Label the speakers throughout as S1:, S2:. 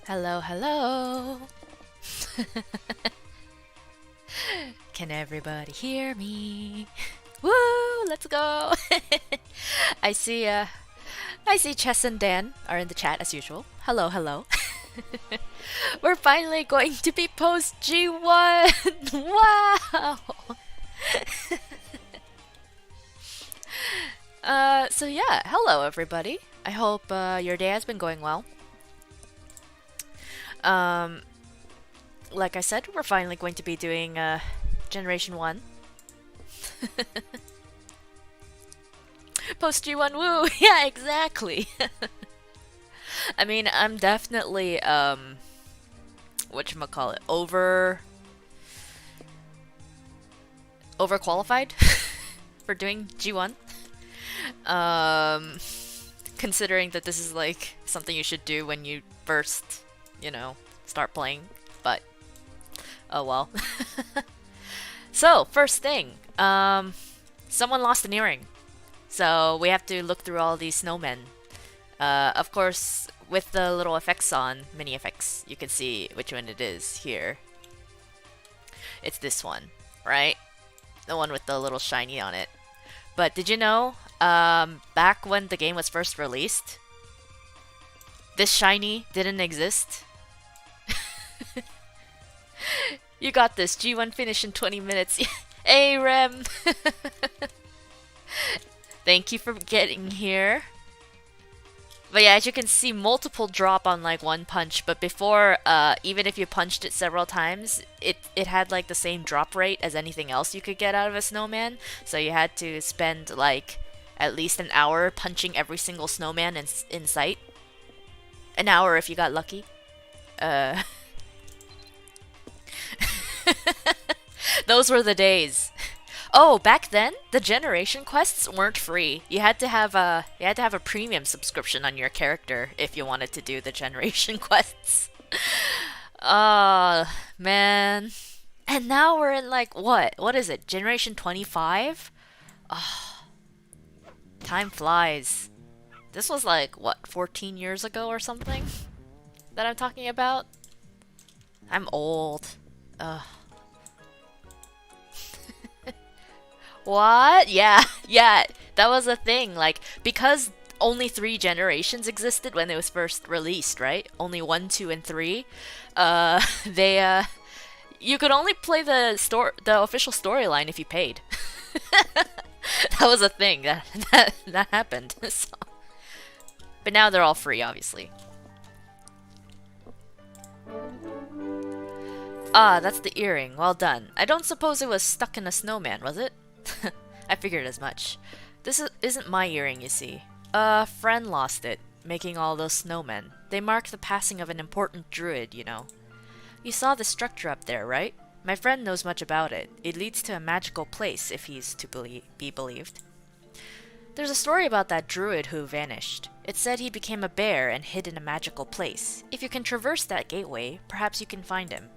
S1: Hello, hello. Can everybody hear me? Woo! Let's go. I see Chess and Dan are in the chat as usual. Hello, hello. We're finally going to be post G1. Wow. So yeah, hello everybody. I hope your day has been going well. Like I said, we're finally going to be doing Generation 1. Post G1, woo! Yeah, exactly! I mean, I'm definitely, whatchamacallit, overqualified for doing G1. Considering that this is like something you should do when you first, start playing, but oh well. So, first thing, someone lost an earring. So we have to look through all these snowmen. Of course, with the little effects on, mini effects, you can see which one it is here. It's this one, right? The one with the little shiny on it. But did you know, back when the game was first released, this shiny didn't exist? You got this. G1 finish in 20 minutes. Hey, Rem! Thank you for getting here. But yeah, as you can see, multiple drop on like one punch. But before, even if you punched it several times, it had like the same drop rate as anything else you could get out of a snowman. So you had to spend like at least an hour punching every single snowman in sight. An hour if you got lucky. Those were the days. Oh, back then the generation quests weren't free. You had to have a premium subscription on your character if you wanted to do the generation quests. Man. And now we're in like what? What is it? Generation 25? Oh, time flies. This was like what, 14 years ago or something that I'm talking about? I'm old. Ugh. What? Yeah, yeah, that was a thing. Like, because only 3 generations existed when it was first released, right? Only 1, 2, and 3. You could only play the official storyline if you paid. That was a thing that happened. So. But now they're all free, obviously. Ah, that's the earring. Well done. I don't suppose it was stuck in a snowman, was it? I figured as much. This isn't my earring, you see. A friend lost it, making all those snowmen. They mark the passing of an important druid, you know. You saw the structure up there, right? My friend knows much about it. It leads to a magical place, if he's to be believed. There's a story about that druid who vanished. It said he became a bear and hid in a magical place. If you can traverse that gateway, perhaps you can find him.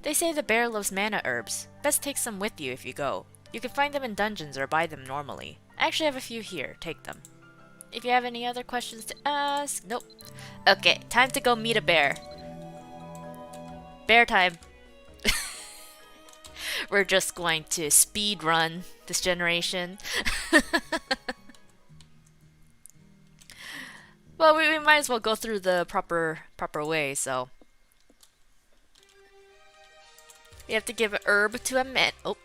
S1: They say the bear loves mana herbs. Best take some with you if you go. You can find them in dungeons or buy them normally. I actually have a few here. Take them. If you have any other questions to ask... Nope. Okay, time to go meet a bear. Bear time. We're just going to speed run this generation. Well, we might as well go through the proper way, so... We have to give an herb to a man... Oh.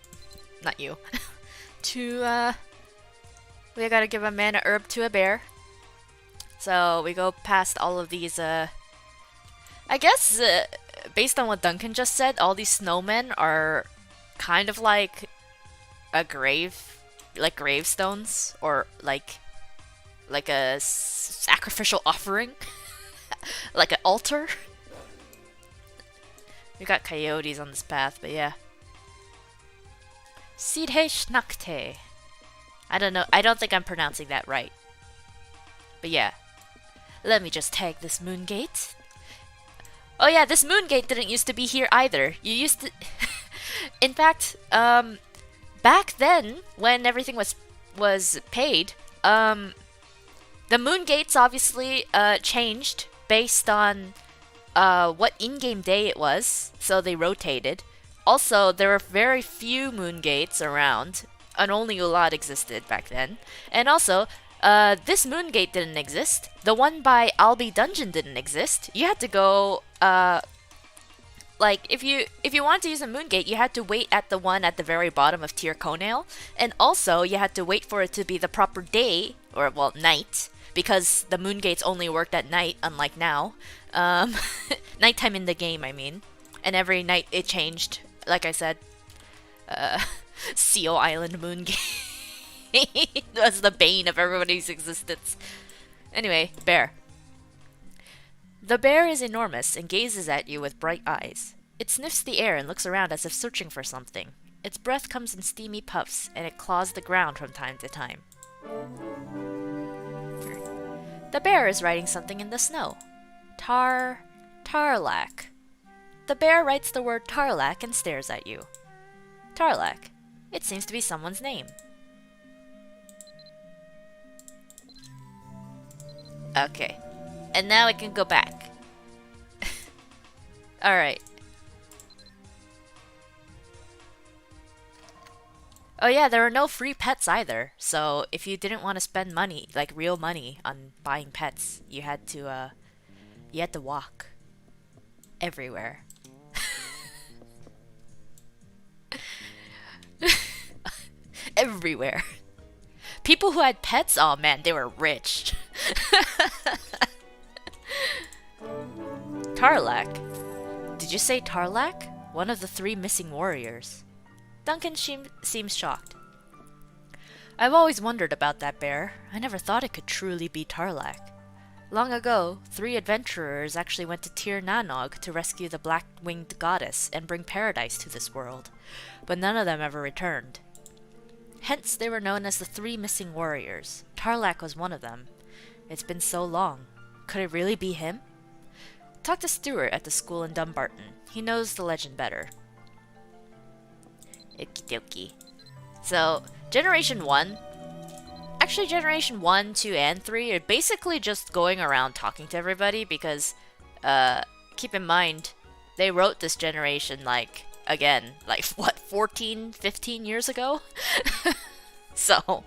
S1: Not you. We gotta give a mana herb to a bear. So we go past all of these, I guess, based on what Duncan just said, all these snowmen are kind of like a gravestones, or like a sacrificial offering. Like an altar. We got coyotes on this path, but yeah. Sidhe Schnakte. I don't know. I don't think I'm pronouncing that right. But yeah. Let me just tag this moon gate. Oh yeah, this moon gate didn't used to be here either. You used to... In fact, back then, when everything was paid, the moon gates obviously changed based on what in-game day it was, so they rotated. Also, there were very few moon gates around, and only Ulad existed back then. And also, this moon gate didn't exist. The one by Albi Dungeon didn't exist. You had to go, like, if you wanted to use a moon gate, you had to wait at the one at the very bottom of Tir Conale, and also you had to wait for it to be the proper day, or well, night, because the moon gates only worked at night, unlike now. Nighttime in the game, I mean. And every night it changed. Like I said, Seal Island Moon Gate was the bane of everybody's existence. Anyway, bear. The bear is enormous and gazes at you with bright eyes. It sniffs the air and looks around as if searching for something. Its breath comes in steamy puffs, and it claws the ground from time to time. The bear is writing something in the snow. Tarlac. The bear writes the word Tarlac and stares at you. Tarlac. It seems to be someone's name. Okay. And now I can go back. Alright. Oh yeah, there are no free pets either. So if you didn't want to spend money, like real money, on buying pets, you had to walk everywhere. Everywhere. People who had pets, oh man, they were rich. Tarlac. Did you say Tarlac? One of the 3 missing warriors. Duncan seems shocked. I've always wondered about that bear. I never thought it could truly be Tarlac. Long ago, 3 adventurers actually went to Tir Nanog to rescue the black-winged goddess and bring paradise to this world, but none of them ever returned. Hence, they were known as the 3 missing warriors. Tarlac was one of them. It's been so long. Could it really be him? Talk to Stuart at the school in Dumbarton. He knows the legend better. Okie dokie. So, Generation 1. Actually, Generation 1, 2, and 3 are basically just going around talking to everybody because, keep in mind, they wrote this generation, like, again, like, what, 14, 15 years ago? So,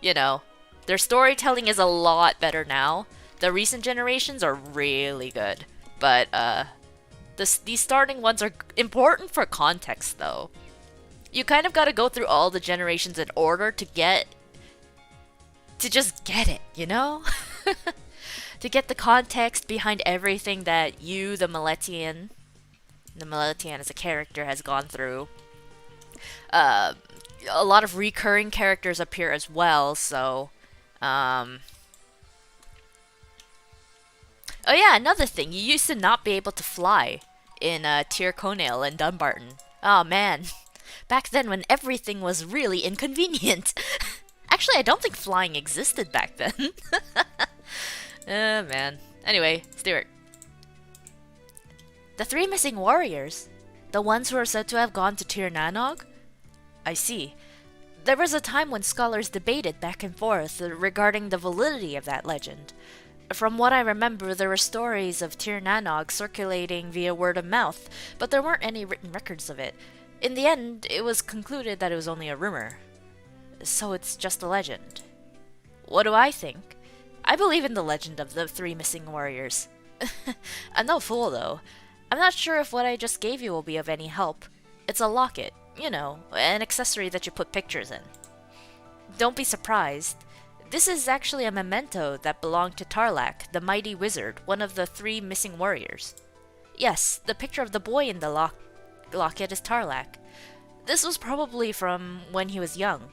S1: you know, their storytelling is a lot better now. The recent generations are really good. But, these starting ones are important for context, though. You kind of gotta go through all the generations in order to just get it, you know? To get the context behind everything that you, the Meletian as a character, has gone through. A lot of recurring characters appear as well, so... Oh yeah, another thing, you used to not be able to fly in Tir Conale and Dumbarton. Oh man, back then when everything was really inconvenient. Actually, I don't think flying existed back then. Man. Anyway, Stuart. The 3 missing warriors? The ones who are said to have gone to Tir Nanog? I see. There was a time when scholars debated back and forth regarding the validity of that legend. From what I remember, there were stories of Tir Nanog circulating via word of mouth, but there weren't any written records of it. In the end, it was concluded that it was only a rumor. So it's just a legend. What do I think? I believe in the legend of the 3 missing warriors. I'm no fool, though. I'm not sure if what I just gave you will be of any help. It's a locket, you know, an accessory that you put pictures in. Don't be surprised. This is actually a memento that belonged to Tarlac, the mighty wizard, one of the 3 missing warriors. Yes, the picture of the boy in the locket is Tarlac. This was probably from when he was young.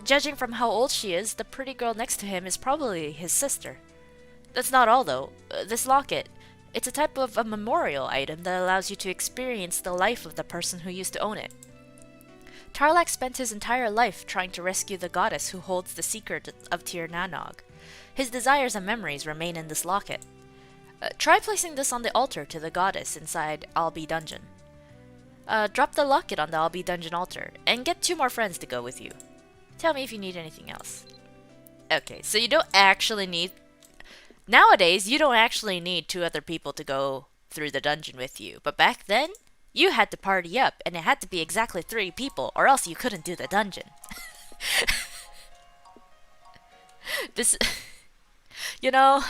S1: Judging from how old she is, the pretty girl next to him is probably his sister. That's not all, though. This locket, it's a type of a memorial item that allows you to experience the life of the person who used to own it. Tarlac spent his entire life trying to rescue the goddess who holds the secret of Tir Nanog. His desires and memories remain in this locket. Try placing this on the altar to the goddess inside Albi Dungeon. Drop the locket on the Albi Dungeon altar, and get 2 more friends to go with you. Tell me if you need anything else. Okay, so you don't actually need... Nowadays, you don't actually need 2 other people to go through the dungeon with you. But back then, you had to party up, and it had to be exactly 3 people, or else you couldn't do the dungeon. This, you know,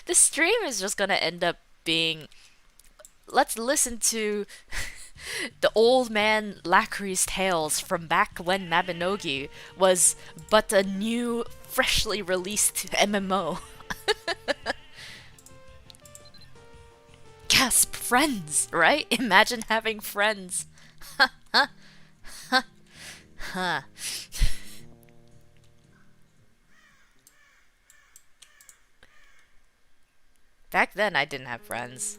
S1: this stream is just gonna end up being, let's listen to the old man Lacri's tales from back when MABINOGI was but a new, freshly released MMO. Gasp, friends, right? Imagine having friends. Ha ha ha ha. Back then, I didn't have friends.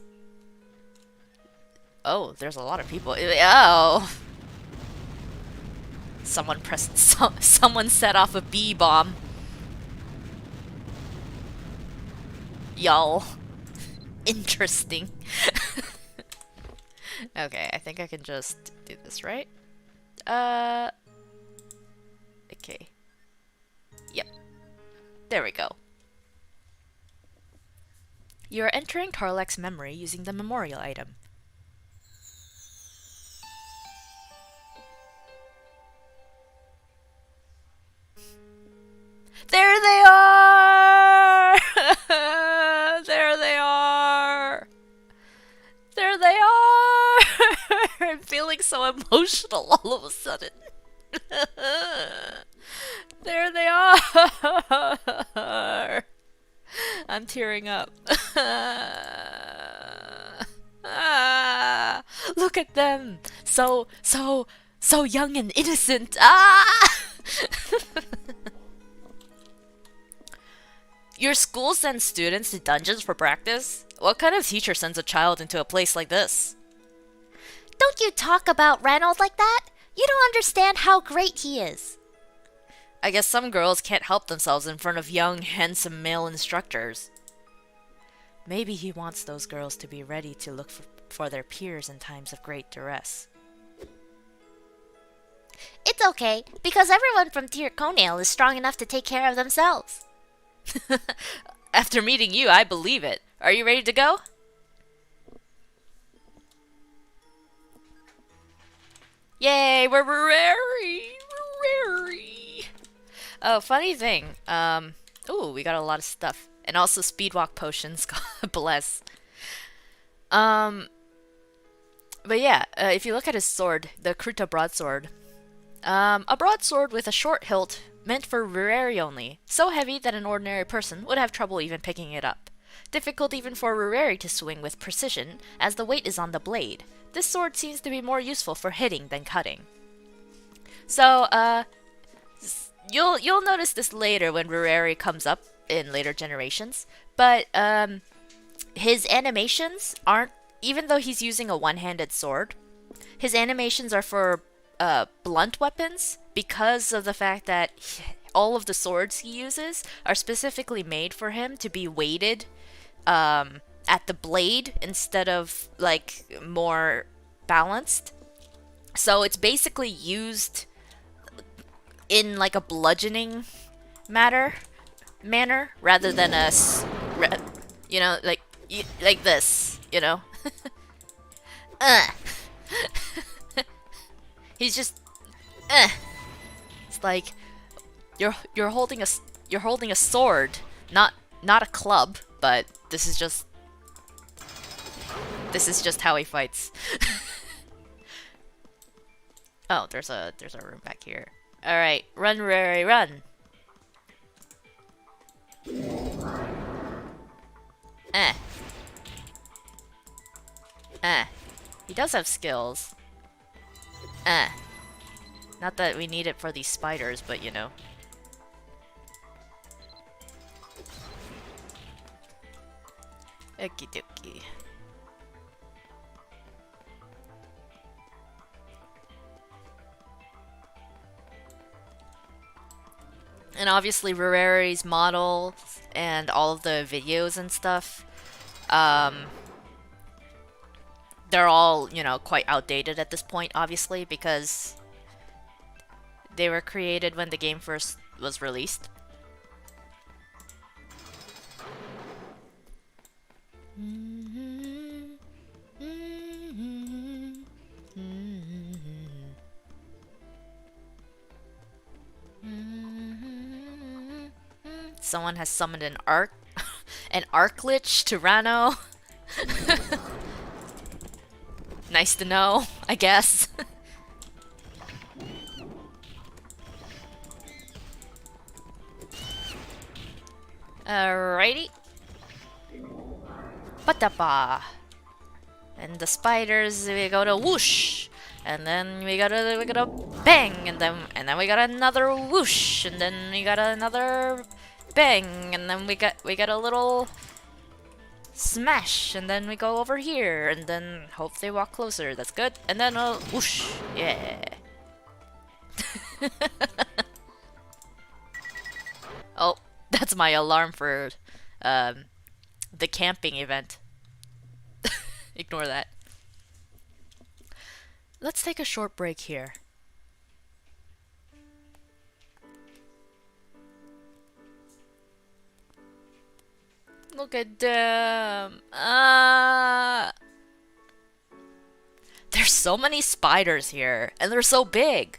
S1: Oh, there's a lot of people. Oh! Someone pressed. Someone set off a bee bomb. Y'all. Interesting. Okay, I think I can just do this, right? Okay. Yep. There we go. You are entering Tarlek's memory using the memorial item. There they are! There they are! There they are! I'm feeling so emotional all of a sudden. There they are! I'm tearing up. Look at them! So young and innocent! Your school sends students to dungeons for practice? What kind of teacher sends a child into a place like this?
S2: Don't you talk about Ranald like that? You don't understand how great he is.
S1: I guess some girls can't help themselves in front of young, handsome male instructors. Maybe he wants those girls to be ready to look for their peers in times of great duress.
S2: It's okay, because everyone from Tir Conale is strong enough to take care of themselves.
S1: After meeting you, I believe it. Are you ready to go? Yay, we're Ruairi! Ruairi! Oh, funny thing. Ooh, we got a lot of stuff. And also speedwalk potions, God bless. But yeah, if you look at his sword, the Kruta broadsword, a broadsword with a short hilt meant for Ruairi only, so heavy that an ordinary person would have trouble even picking it up. Difficult even for Ruairi to swing with precision, as the weight is on the blade. This sword seems to be more useful for hitting than cutting. So, you'll notice this later when Ruairi comes up in later generations, but his animations aren't, even though he's using a one-handed sword, his animations are for blunt weapons, because of the fact that all of the swords he uses are specifically made for him to be weighted at the blade instead of like more balanced. So it's basically used in like a bludgeoning manner rather than a you know, like this, you know. He's just it's like you're holding a sword, not a club, but this is just how he fights. Oh, there's a room back here. All right, run, Ruairi, run. He does have skills. Not that we need it for these spiders, but you know. Okie dokie. And obviously Ruairi's model and all of the videos and stuff, they're all, you know, quite outdated at this point, obviously, because they were created when the game first was released. someone has summoned an an Arclich to Rano. Nice to know, I guess. Alrighty. Patapa. And the spiders, we go to whoosh. And then we got a bang, and then we got another whoosh, and then we got another bang, and then we got a little smash, and then we go over here, and then hope they walk closer. That's good. And then a whoosh, yeah. Oh, that's my alarm for the camping event. Ignore that. Let's take a short break here. Look at them. There's so many spiders here, and they're so big.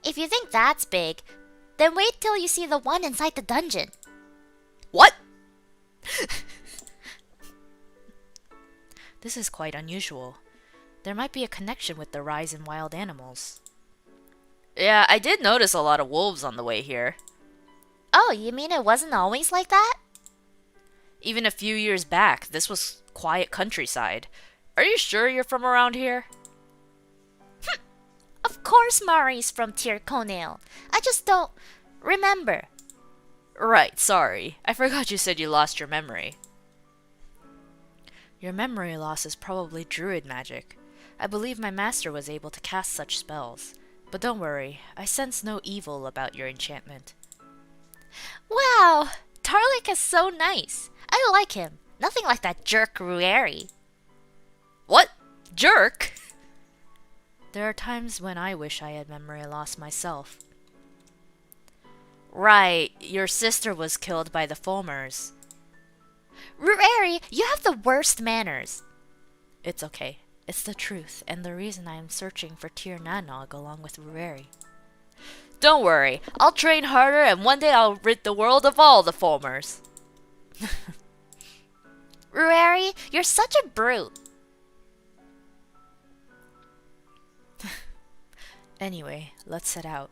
S2: If you think that's big, then wait till you see the one inside the dungeon.
S1: What? This is quite unusual. There might be a connection with the rise in wild animals. Yeah, I did notice a lot of wolves on the way here.
S2: Oh, you mean it wasn't always like that?
S1: Even a few years back, this was quiet countryside. Are you sure you're from around here?
S2: Of course Mari's from Tir Conil. I just don't remember.
S1: Right, sorry. I forgot you said you lost your memory. Your memory loss is probably druid magic. I believe my master was able to cast such spells. But don't worry, I sense no evil about your enchantment.
S2: Wow! Tarlik is so nice. I like him. Nothing like that jerk Ruairi.
S1: What? Jerk? There are times when I wish I had memory loss myself. Right, your sister was killed by the Fulmers.
S2: Ruairi, you have the worst manners.
S1: It's okay. It's the truth, and the reason I am searching for Tir Nanog along with Ruairi. Don't worry, I'll train harder and one day I'll rid the world of all the Fulmers.
S2: Ruairi, you're such a brute.
S1: Anyway, let's set out.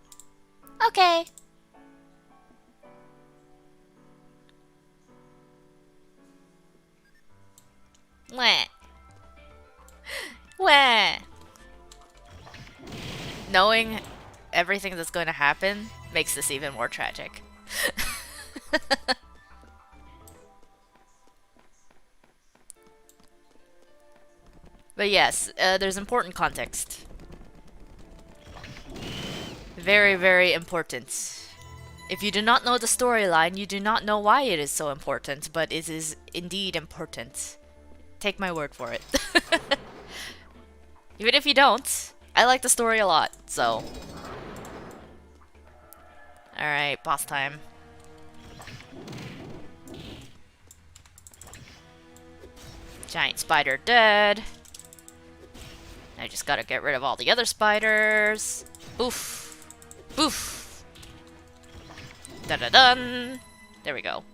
S2: Okay.
S1: Wah. Wah. Knowing everything that's going to happen makes this even more tragic. But yes, there's important context. Very, very important. If you do not know the storyline, you do not know why it is so important, but it is indeed important. Take my word for it. Even if you don't, I like the story a lot, so. Alright, boss time. Giant spider dead. I just gotta get rid of all the other spiders. Boof. Boof. Da-da-dun. There we go.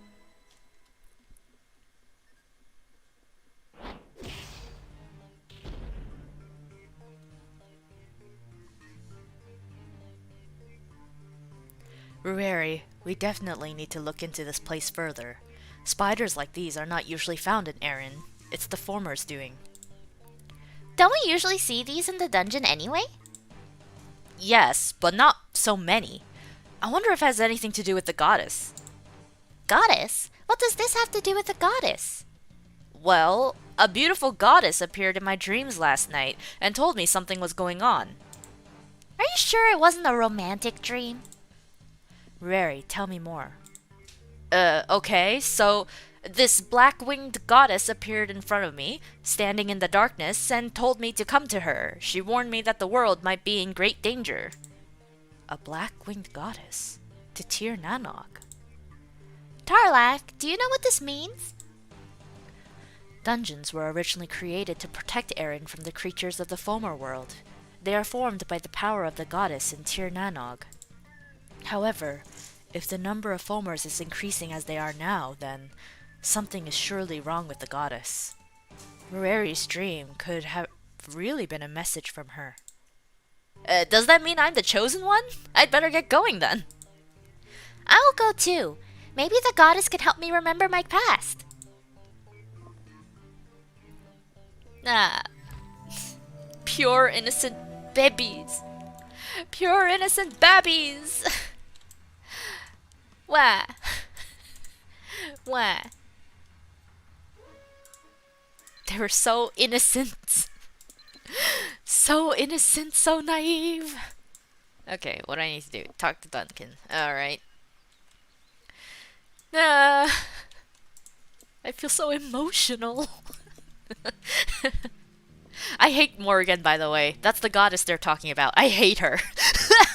S1: Ruairi, we definitely need to look into this place further. Spiders like these are not usually found in Erin. It's the Fulmers' doing.
S2: Don't we usually see these in the dungeon anyway?
S1: Yes, but not so many. I wonder if it has anything to do with the goddess.
S2: Goddess? What does this have to do with the goddess?
S1: Well, a beautiful goddess appeared in my dreams last night and told me something was going on.
S2: Are you sure it wasn't a romantic dream?
S1: Ruairi, tell me more. Okay, so this black-winged goddess appeared in front of me, standing in the darkness, and told me to come to her. She warned me that the world might be in great danger. A black-winged goddess? To Tir Nanog?
S2: Tarlak, do you know what this means?
S1: Dungeons were originally created to protect Erin from the creatures of the Fulmer world. They are formed by the power of the goddess in Tir Nanog. However, If the number of foamers is increasing as they are now, then something is surely wrong with the goddess. Ruairi's dream could have really been a message from her. Does that mean I'm the chosen one? I'd better get going then.
S2: I will go too. Maybe the goddess can help me remember my past.
S1: Ah. Pure innocent babies. Pure innocent babbies. Why? Why? They were so innocent. So innocent, so naive. Okay, what do I need to do? Talk to Duncan. Alright. I feel so emotional. I hate Morrighan, by the way. That's the goddess they're talking about. I hate her.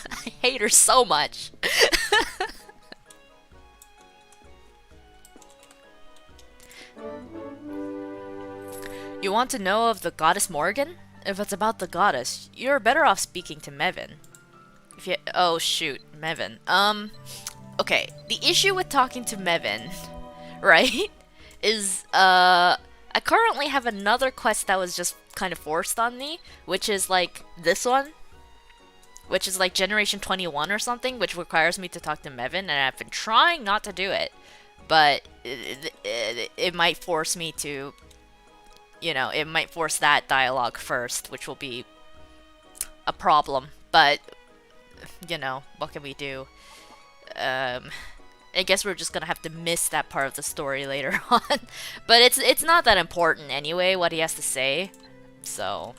S1: I hate her so much. You want to know of the goddess Morrighan? If it's about the goddess, you're better off speaking to Mevin. If you— oh shoot, Mevin. Okay, the issue with talking to Mevin, right, is, I currently have another quest that was just kind of forced on me, which is like this one, which is like Generation 21 or something, which requires me to talk to Mevin, and I've been trying not to do it, but it might force me to, you know, it might force that dialogue first, which will be a problem, but, you know, what can we do? I guess we're just gonna have to miss that part of the story later on. But it's not that important anyway, what he has to say. So...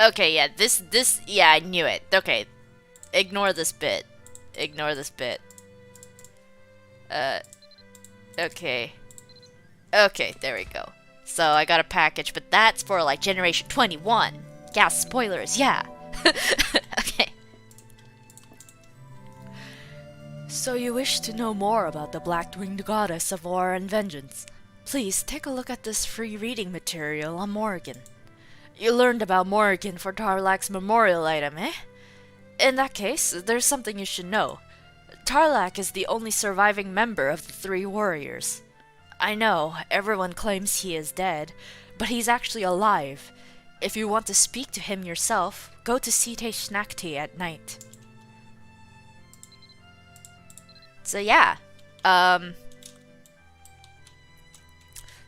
S1: okay, yeah, yeah, I knew it. Okay. Ignore this bit. Ignore this bit. Okay. Okay, there we go. So I got a package, but that's for like Generation 21. Yeah, spoilers, yeah. Okay. So you wish to know more about the black-winged goddess of war and vengeance? Please take a look at this free reading material on Morrighan. You learned about Morrighan for Tarlak's memorial item, eh? In that case, there's something you should know. Tarlak is the only surviving member of the three warriors. I know, everyone claims he is dead, but he's actually alive. If you want to speak to him yourself, go to Site Shnakti at night. So yeah,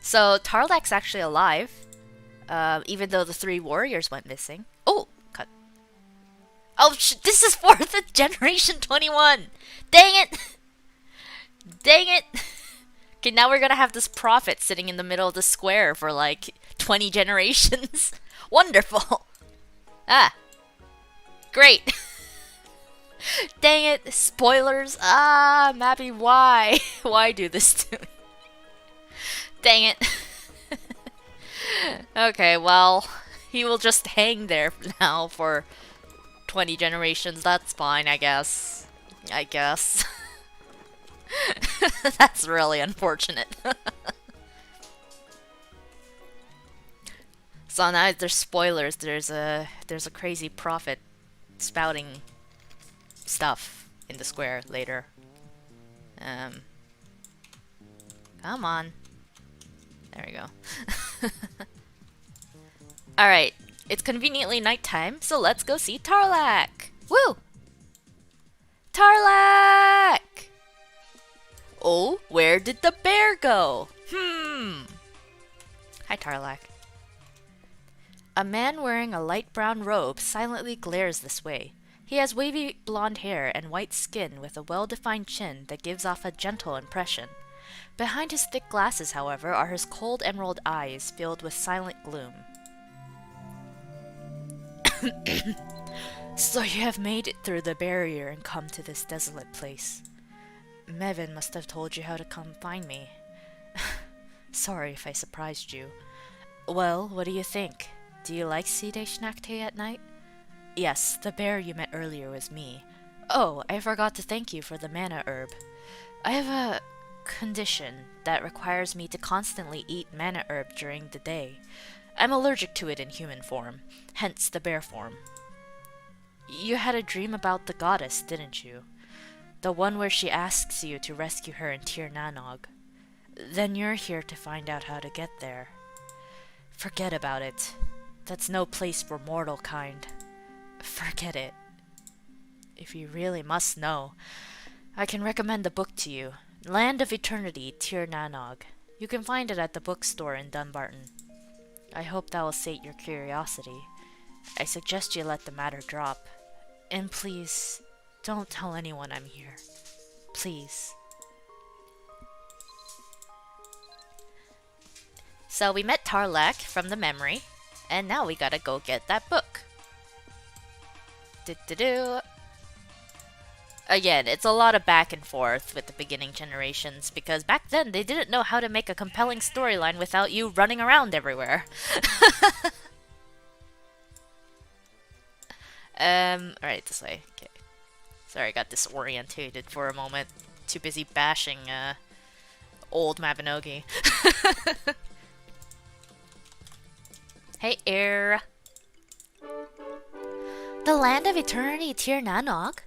S1: so Tarlak's actually alive, even though the three warriors went missing. Oh, cut. Oh, this is for the Generation 21! Dang it! Dang it! Okay, now we're gonna have this prophet sitting in the middle of the square for like 20 generations. Wonderful! Ah. Great! Dang it, spoilers! Ah, Mappy, why? Why do this to me? Dang it. Okay, well, he will just hang there now for 20 generations. That's fine, I guess. I guess. That's really unfortunate. So now there's spoilers. There's a crazy prophet spouting stuff in the square later. Come on. There we go. Alright, it's conveniently nighttime, so let's go see Tarlak! Woo! Tarlak! Oh, where did the bear go? Hi, Tarlak. A man wearing a light brown robe silently glares this way. He has wavy blonde hair and white skin with a well-defined chin that gives off a gentle impression. Behind his thick glasses, however, are his cold emerald eyes filled with silent gloom. So you have made it through the barrier and come to this desolate place. Mevin must have told you how to come find me. Sorry if I surprised you. Well, what do you think? Do you like Side Shnakte at night? Yes, the bear you met earlier was me. Oh, I forgot to thank you for the mana herb. I have a condition that requires me to constantly eat mana herb during the day. I'm allergic to it in human form, hence the bear form. You had a dream about the goddess, didn't you? The one where she asks you to rescue her in Tir Nanog. Then you're here to find out how to get there. Forget about it. That's no place for mortal kind. Forget it. If you really must know, I can recommend a book to you. Land of Eternity, Tir Nanog. You can find it at the bookstore in Dunbarton. I hope that will sate your curiosity. I suggest you let the matter drop. And please, don't tell anyone I'm here. Please.
S2: So we met Tarlac from the memory, and now we gotta go get that book. Do-do-do.
S1: Again, it's a lot of back and forth with the beginning generations, because back then they didn't know how to make a compelling storyline without you running around everywhere. Alright, this way. Okay. Sorry, I got disorientated for a moment. Too busy bashing, old MABINOGI.
S2: Hey, Air. The Land of Eternity, Tir Nanog?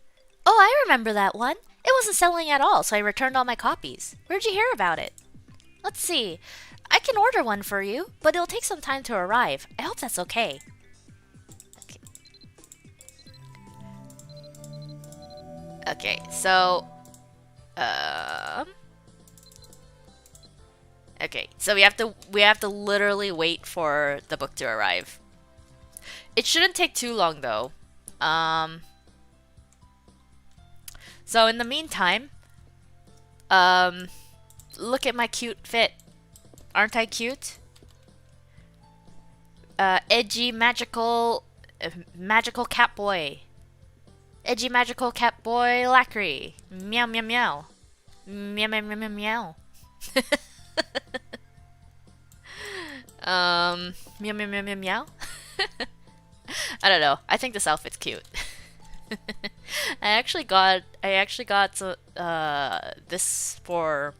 S2: Oh, I remember that one. It wasn't selling at all, so I returned all my copies. Where'd you hear about it? Let's see. I can order one for you, but it'll take some time to arrive. I hope that's okay.
S1: Okay, so... Okay, so we have to literally wait for the book to arrive. It shouldn't take too long though. So in the meantime, look at my cute fit. Aren't I cute? Edgy magical cat boy. Edgy magical cat boy Lacri. Meow meow meow. Meow meow meow meow meow. Meow meow meow meow meow. I don't know. I think this outfit's cute. I actually got this for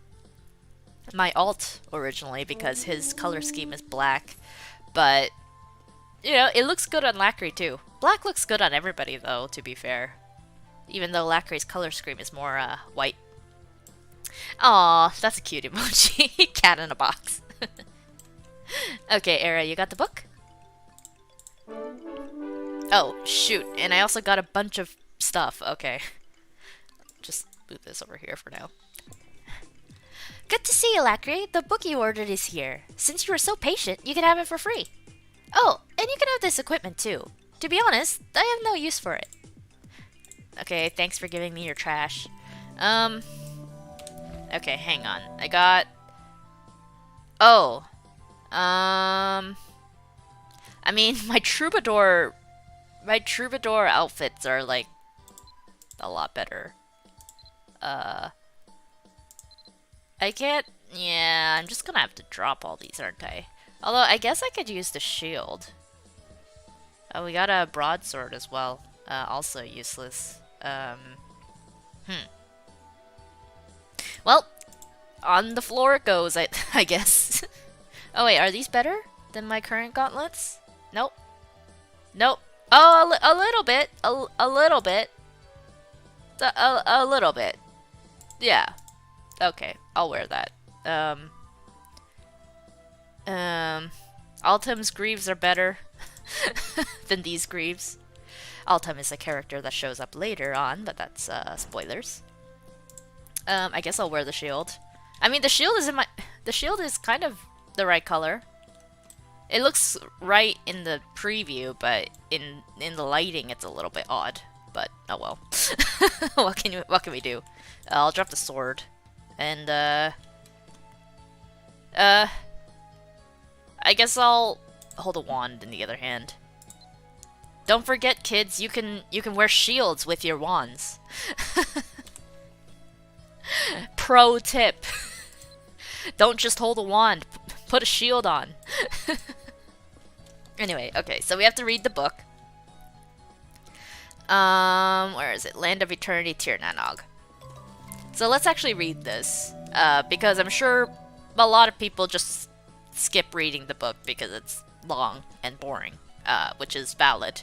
S1: my alt originally because his color scheme is black, but you know, it looks good on Lacri too. Black looks good on everybody though, to be fair. Even though Lacri's color scheme is more white. Aw, that's a cute emoji. Cat in a box. Okay, Era, you got the book? Oh, shoot. And I also got a bunch of stuff. Okay. Just move this over here for now.
S2: Good to see you, Lacri. The book you ordered is here. Since you were so patient, you can have it for free. Oh, and you can have this equipment too. To be honest, I have no use for it.
S1: Okay, thanks for giving me your trash. Okay, hang on. I got... Oh. I mean, my troubadour outfits are, like, a lot better. I can't... Yeah, I'm just gonna have to drop all these, aren't I? Although, I guess I could use the shield. Oh, we got a broadsword as well. Also useless. Well, on the floor it goes, I guess. Oh wait, are these better than my current gauntlets? Nope. Nope. Oh, a little bit. A little bit. A little bit. Yeah. Okay, I'll wear that. Altem's greaves are better than these greaves. Altem is a character that shows up later on, but that's spoilers. I guess I'll wear the shield. I mean, the shield is kind of the right color. It looks right in the preview, but in the lighting, it's a little bit odd. But oh well. What can we do? I'll drop the sword, and I guess I'll hold a wand in the other hand. Don't forget, kids, you can wear shields with your wands. Pro tip. Don't just hold a wand. Put a shield on. Anyway, okay, so we have to read the book. Where is it? Land of Eternity, Tir Nanog. So let's actually read this, because I'm sure a lot of people just skip reading the book because it's long and boring, which is valid.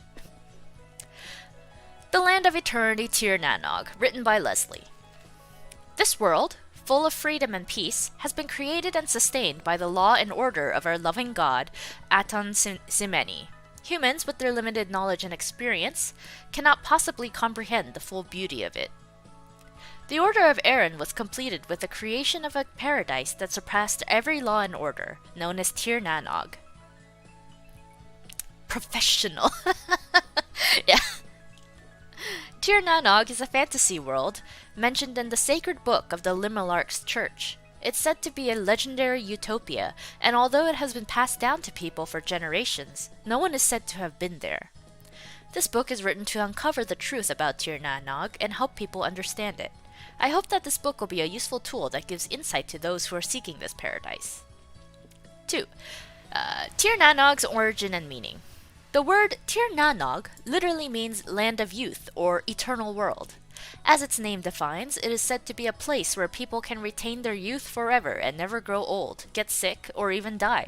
S1: The Land of Eternity Tir Nanog, written by Leslie. This world, full of freedom and peace, has been created and sustained by the law and order of our loving God, Aton Simeni. Humans, with their limited knowledge and experience, cannot possibly comprehend the full beauty of it. The Order of Aaron was completed with the creation of a paradise that surpassed every law and order, known as Tir Nanog. Professional. Yeah. Tir Nanog is a fantasy world mentioned in the sacred book of the Limelark's Church. It's said to be a legendary utopia, and although it has been passed down to people for generations, no one is said to have been there. This book is written to uncover the truth about Tir Nanog and help people understand it. I hope that this book will be a useful tool that gives insight to those who are seeking this paradise. 2. Tir Nanog's origin and meaning. The word Tir Nanog literally means land of youth or eternal world. As its name defines, it is said to be a place where people can retain their youth forever and never grow old, get sick, or even die.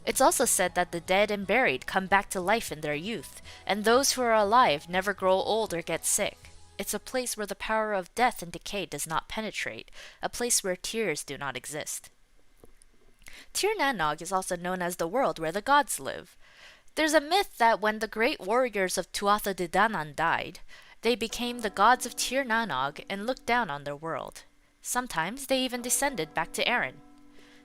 S1: It's also said that the dead and buried come back to life in their youth, and those who are alive never grow old or get sick. It's a place where the power of death and decay does not penetrate, a place where tears do not exist. Tir Nanog is also known as the world where the gods live. There's a myth that when the great warriors of Tuatha De Danann died, they became the gods of Tir Nanog and looked down on their world. Sometimes they even descended back to Aaron.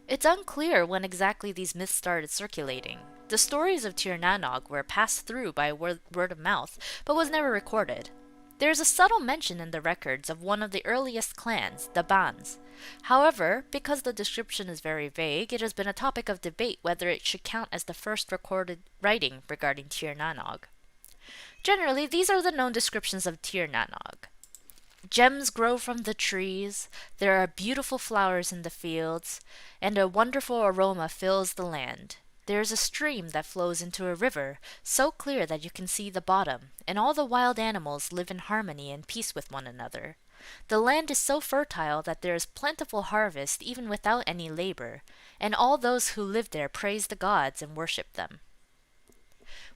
S1: It's unclear when exactly these myths started circulating. The stories of Tir Nanog were passed through by word of mouth, but was never recorded. There is a subtle mention in the records of one of the earliest clans, the Bans. However, because the description is very vague, it has been a topic of debate whether it should count as the first recorded writing regarding Tir Nanog. Generally, these are the known descriptions of Tir Nanog. Gems grow from the trees, there are beautiful flowers in the fields, and a wonderful aroma fills the land. There is a stream that flows into a river, so clear that you can see the bottom, and all the wild animals live in harmony and peace with one another. The land is so fertile that there is plentiful harvest even without any labor, and all those who live there praise the gods and worship them.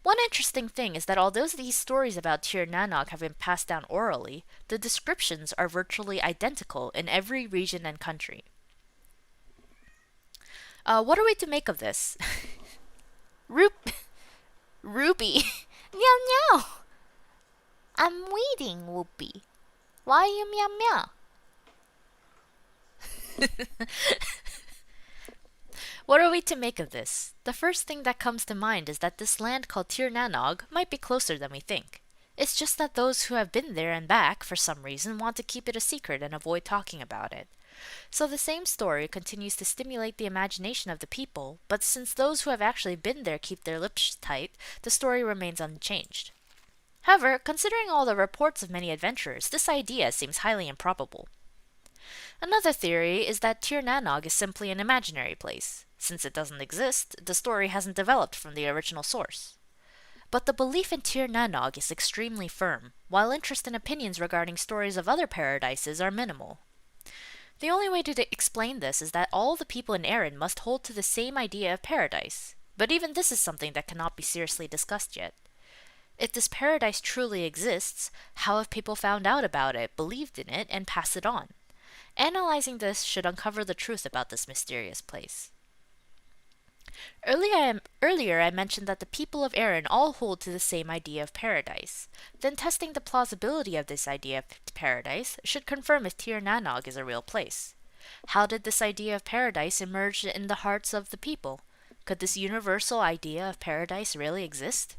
S1: One interesting thing is that although these stories about Tir Nanog have been passed down orally, the descriptions are virtually identical in every region and country. What are we to make of this? Ruby.
S2: Meow meow. I'm waiting, Whoopi. Why you meow meow?
S1: What are we to make of this? The first thing that comes to mind is that this land called Tir Nanog might be closer than we think. It's just that those who have been there and back, for some reason, want to keep it a secret and avoid talking about it. So the same story continues to stimulate the imagination of the people, but since those who have actually been there keep their lips tight, the story remains unchanged. However, considering all the reports of many adventurers, this idea seems highly improbable. Another theory is that Tir Nanog is simply an imaginary place. Since it doesn't exist, the story hasn't developed from the original source. But the belief in Tir Nanog is extremely firm, while interest and opinions regarding stories of other paradises are minimal. The only way to explain this is that all the people in Aaron must hold to the same idea of paradise, but even this is something that cannot be seriously discussed yet. If this paradise truly exists, how have people found out about it, believed in it, and passed it on? Analyzing this should uncover the truth about this mysterious place. Earlier I mentioned that the people of Aaron all hold to the same idea of paradise. Then testing the plausibility of this idea of paradise should confirm if Tir Nanog is a real place. How did this idea of paradise emerge in the hearts of the people? Could this universal idea of paradise really exist?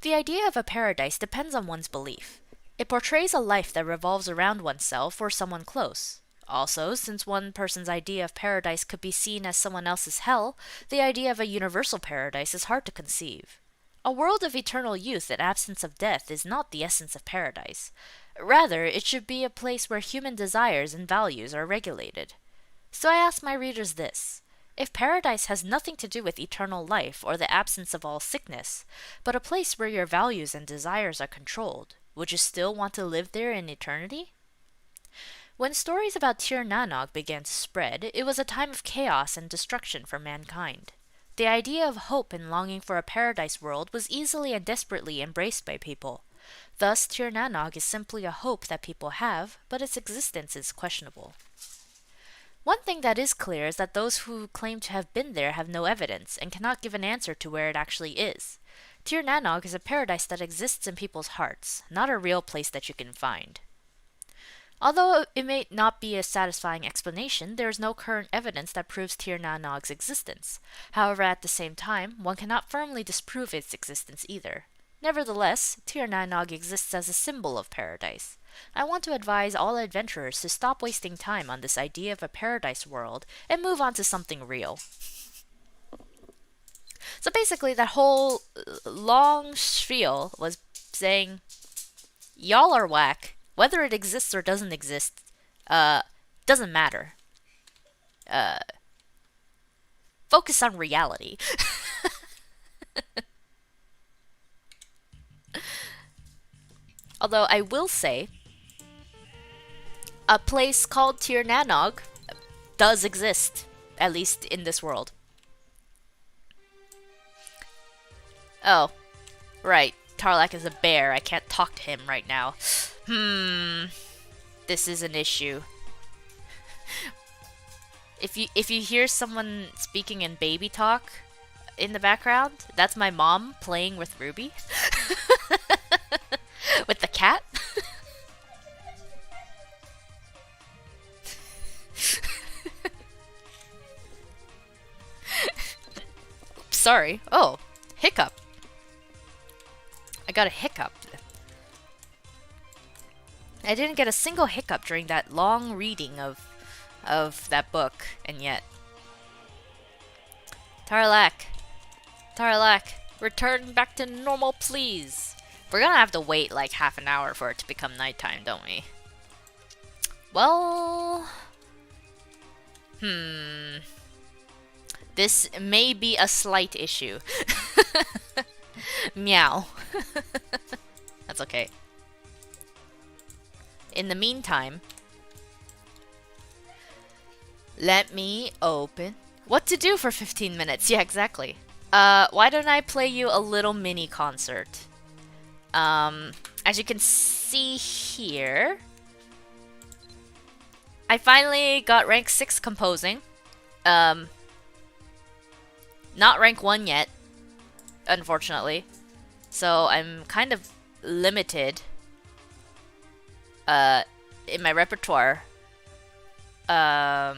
S1: The idea of a paradise depends on one's belief. It portrays a life that revolves around oneself or someone close. Also, since one person's idea of paradise could be seen as someone else's hell, the idea of a universal paradise is hard to conceive. A world of eternal youth and absence of death is not the essence of paradise. Rather, it should be a place where human desires and values are regulated. So I ask my readers this. If paradise has nothing to do with eternal life or the absence of all sickness, but a place where your values and desires are controlled, would you still want to live there in eternity? When stories about Tir Nanog began to spread, it was a time of chaos and destruction for mankind. The idea of hope and longing for a paradise world was easily and desperately embraced by people.
S2: Thus, Tir na nog is simply a hope that people have, but its existence is questionable. One thing that is clear is that those who claim to have been there have no evidence and cannot give an answer to where it actually is. Tir na nog is a paradise that exists in people's hearts, not a real place that you can find. Although it may not be a satisfying explanation, there is no current evidence that proves Tir na nog's existence. However, at the same time, one cannot firmly disprove its existence either. Nevertheless, Tir na nog exists as a symbol of paradise. I want to advise all adventurers to stop wasting time on this idea of a paradise world and move on to something real. So basically, that whole long spiel was saying, y'all are whack. Whether it exists or doesn't exist, doesn't matter. Focus on reality. Although I will say, a place called Tir na nog does exist, at least in this world. Oh, right. Tarlac is a bear. I can't talk to him right now. This is an issue. If you hear someone speaking in baby talk in the background, that's my mom playing with Ruby. With the cat. Sorry. Oh, hiccup. I got a hiccup. I didn't get a single hiccup during that long reading of that book, and yet. Tarlac, return back to normal, please. We're gonna have to wait like half an hour for it to become nighttime, don't we? Well, this may be a slight issue. Meow. That's okay. In the meantime, let me open. What to do for 15 minutes? Yeah, exactly. Why don't I play you a little mini concert? As you can see here, I finally got rank 6 composing. Not rank 1 yet, unfortunately. So I'm kind of limited in my repertoire. Hang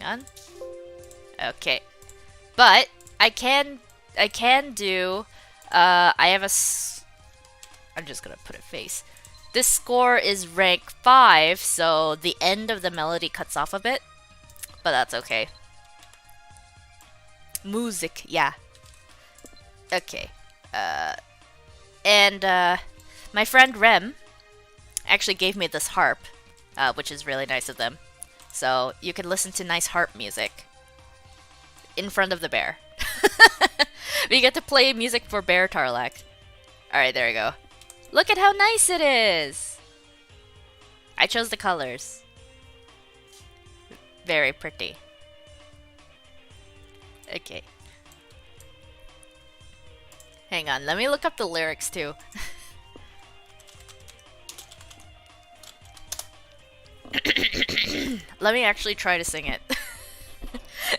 S2: on. Okay. But I can do I'm just gonna put a face. This score is rank 5, so the end of the melody cuts off a bit, but that's okay. Music, yeah. Okay. And my friend Rem actually gave me this harp, which is really nice of them. So you can listen to nice harp music in front of the bear. We get to play music for Bear Tarlac. Alright, there we go. Look at how nice it is! I chose the colors. Very pretty. Okay. Hang on, let me look up the lyrics too. Let me actually try to sing it.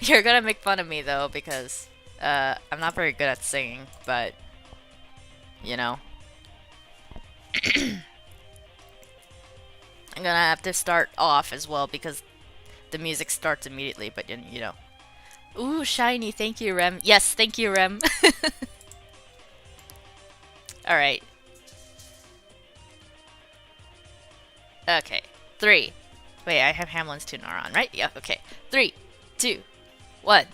S2: You're gonna make fun of me though, because I'm not very good at singing, but you know. I'm gonna have to start off as well because the music starts immediately, but you know. Ooh, shiny, thank you, Rem. Yes, thank you, Rem. Alright. Okay. 3. Wait, I have Hamlin's tune on, right? Yeah, okay. 3, 2, 1.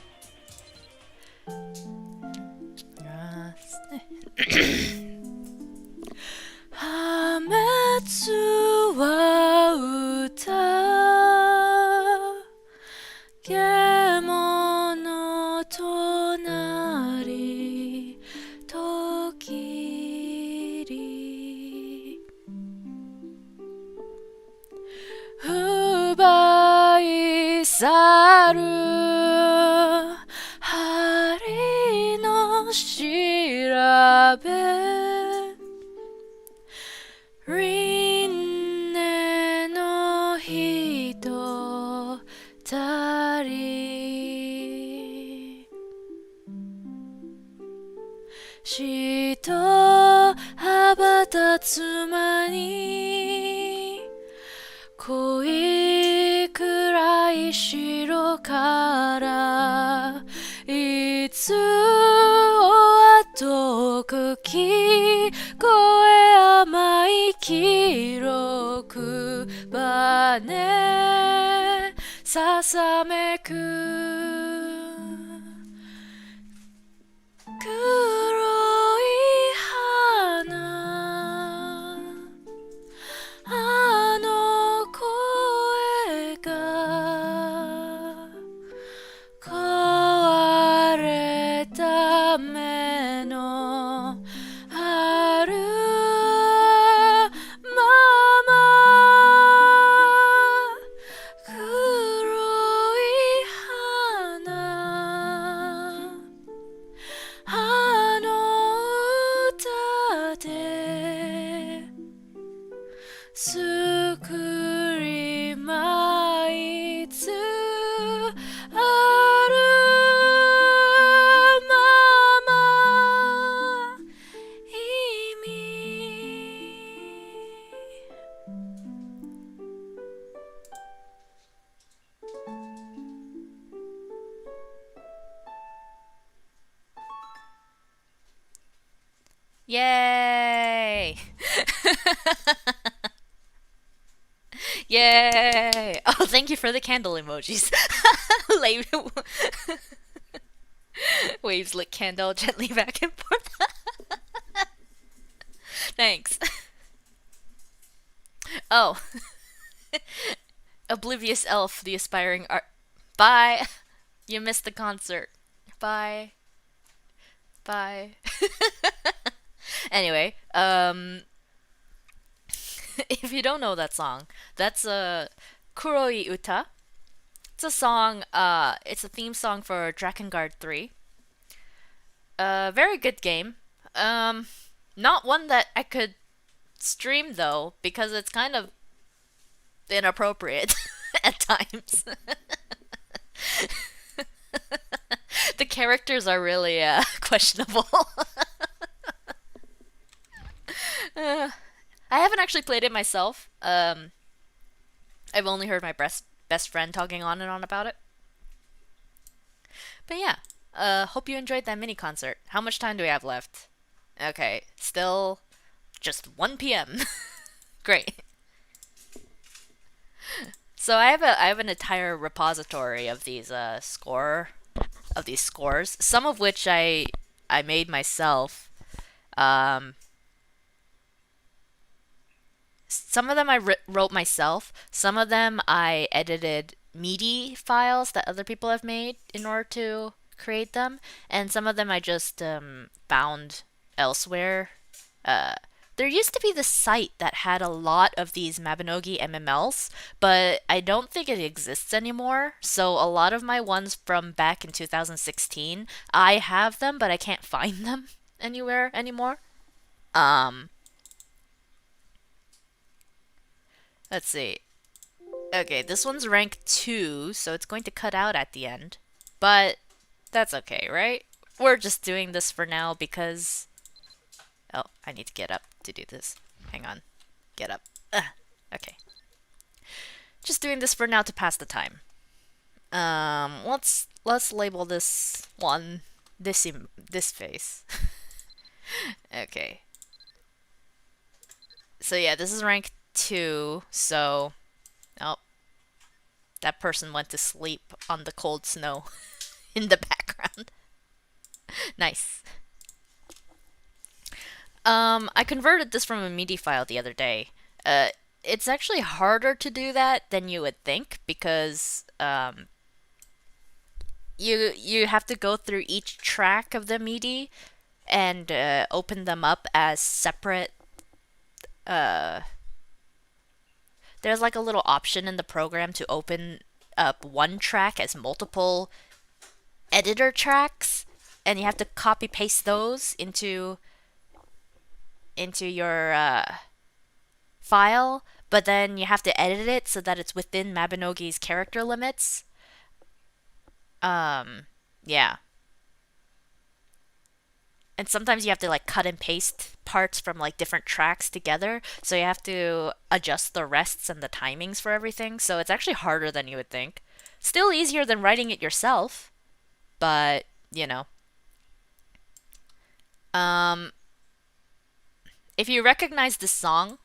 S1: しと羽ばたつ間に恋くらい白からいつお後く聞こえ甘い記録羽ささめく黒い花あの声が壊れた目のあるまま黒い花あの歌で作り舞いつあるまま意味Yay! Yay! Oh, thank you for the candle emojis. Waves lit candle gently back and forth. Thanks. Oh. Oblivious Elf, the aspiring art. Bye! You missed the concert. Bye. Bye. Anyway, if you don't know that song, that's Kuroi Uta. It's a song, it's a theme song for Drakengard 3. Very good game. Not one that I could stream though, because it's kind of inappropriate at times. The characters are really questionable. I haven't actually played it myself. I've only heard my best friend talking on and on about it. But yeah, hope you enjoyed that mini concert. How much time do we have left? Okay, still just 1 p.m. Great. So I have an entire repository of these scores, some of which I made myself. Some of them I wrote myself. Some of them I edited MIDI files that other people have made in order to create them, and some of them I just found elsewhere. There used to be this site that had a lot of these MABINOGI MMLs, but I don't think it exists anymore. So a lot of my ones from back in 2016, I have them, but I can't find them anywhere anymore. Let's see. Okay, this one's rank 2, so it's going to cut out at the end. But that's okay, right? We're just doing this for now because... Oh, I need to get up to do this. Hang on. Get up. Okay. Just doing this for now to pass the time. Let's label this one this face. Okay. So yeah, this is rank 2, so... Oh. That person went to sleep on the cold snow in the background. Nice. I converted this from a MIDI file the other day. It's actually harder to do that than you would think because you have to go through each track of the MIDI and open them up as separate. There's like a little option in the program to open up one track as multiple editor tracks, and you have to copy paste those into your file, but then you have to edit it so that it's within Mabinogi's character limits. Yeah. And sometimes you have to like cut and paste parts from like different tracks together, so you have to adjust the rests and the timings for everything. So it's actually harder than you would think. Still easier than writing it yourself, but you know. Um, if you recognize this song,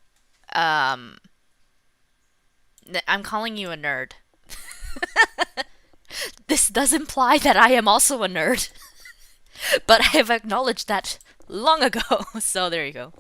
S1: um, I'm calling you a nerd. This does imply that I am also a nerd, but I have acknowledged that long ago. So there you go.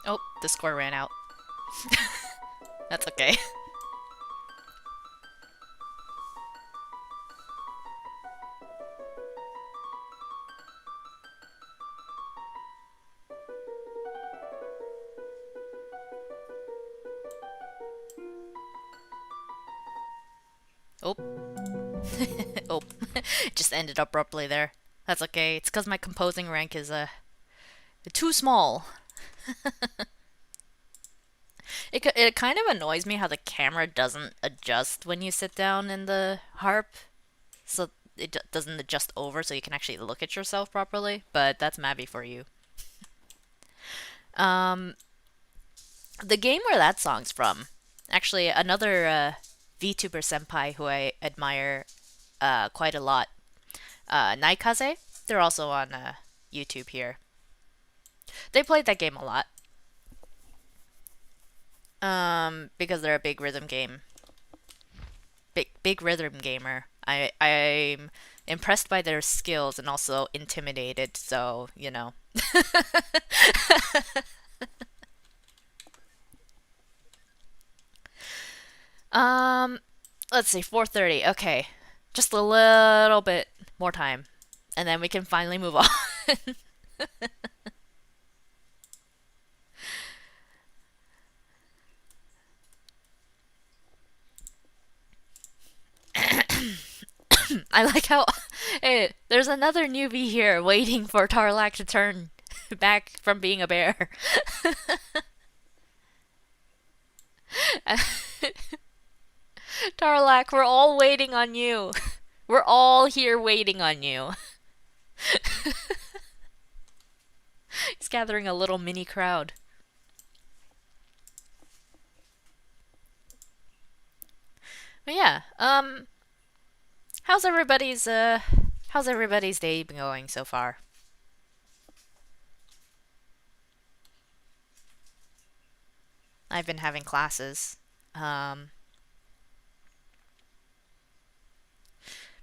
S1: Oh, the score ran out. That's okay. Oh. Oh. Just ended abruptly there. That's okay. It's because my composing rank is too small. It kind of annoys me how the camera doesn't adjust when you sit down in the harp, so it doesn't adjust over so you can actually look at yourself properly. But that's Mabi for you. Um, the game where that song's from, actually another VTuber senpai who I admire quite a lot, Naikaze. They're also on YouTube here. They played that game a lot. Because they're a big rhythm game. Big rhythm gamer. I'm impressed by their skills and also intimidated, so, you know. um let's see, 4:30. Okay. Just a little bit more time and then we can finally move on. I like how hey, there's another newbie here waiting for Tarlac to turn back from being a bear. Tarlac, we're all waiting on you. We're all here waiting on you. He's gathering a little mini crowd. But yeah, how's everybody's day been going so far? I've been having classes. Um,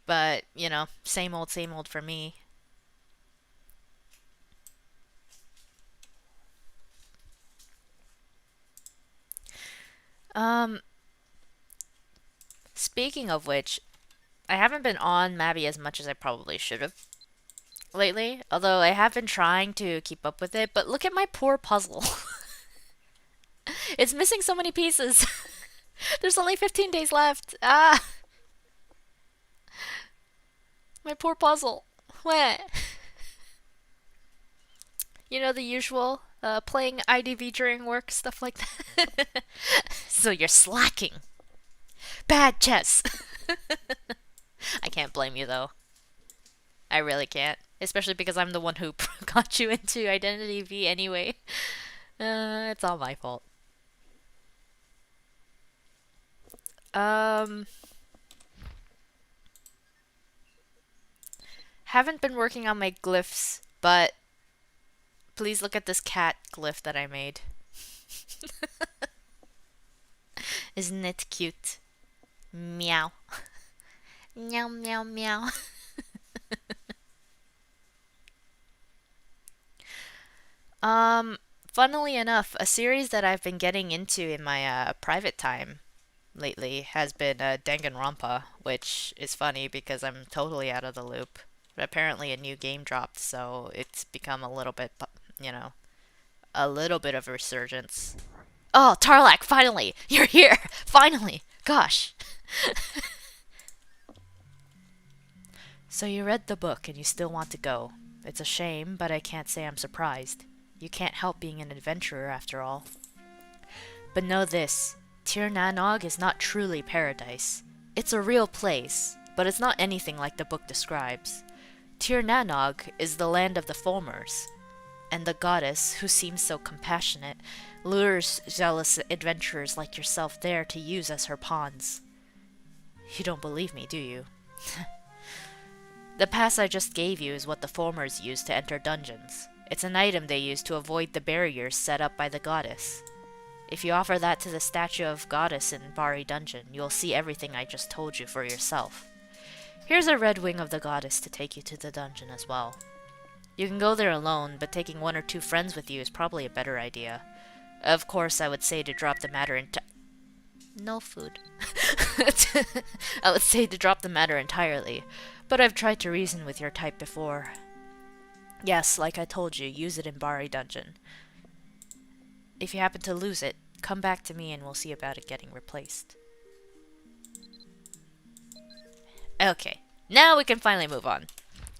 S1: but, you know, same old for me. Um, Speaking of which, I haven't been on Mabi as much as I probably should have lately, although I have been trying to keep up with it, but look at my poor puzzle. It's missing so many pieces. There's only 15 days left. Ah, my poor puzzle. What? You know, the usual playing IDV during work, stuff like that. So you're slacking. Bad chess. I can't blame you though. I really can't. Especially because I'm the one who got you into Identity V anyway. It's all my fault. Um, haven't been working on my glyphs, but Please look at this cat glyph that I made. Isn't it cute? Meow. Meow, meow, meow. Funnily enough, a series that I've been getting into in my private time lately has been Danganronpa, which is funny because I'm totally out of the loop. But apparently a new game dropped, so it's become a little bit, a little bit of a resurgence. Oh, Tarlac, finally! You're here! Finally! Gosh! So you read the book and you still want to go. It's a shame, but I can't say I'm surprised. You can't help being an adventurer after all. But know this, Tir Nanog is not truly paradise. It's a real place, but it's not anything like the book describes. Tir Nanog is the land of the Fomers, and the goddess, who seems so compassionate, lures jealous adventurers like yourself there to use as her pawns. You don't believe me, do you? The pass I just gave you is what the Fomers use to enter dungeons. It's an item they use to avoid the barriers set up by the goddess. If you offer that to the statue of goddess in Bari Dungeon, you'll see everything I just told you for yourself. Here's a red wing of the goddess to take you to the dungeon as well. You can go there alone, but taking 1 or 2 friends with you is probably a better idea. Of course, I would say to drop the matter no food. I would say to drop the matter entirely, but I've tried to reason with your type before. Yes, like I told you, use it in Bari Dungeon. If you happen to lose it, come back to me and we'll see about it getting replaced. Okay, now we can finally move on.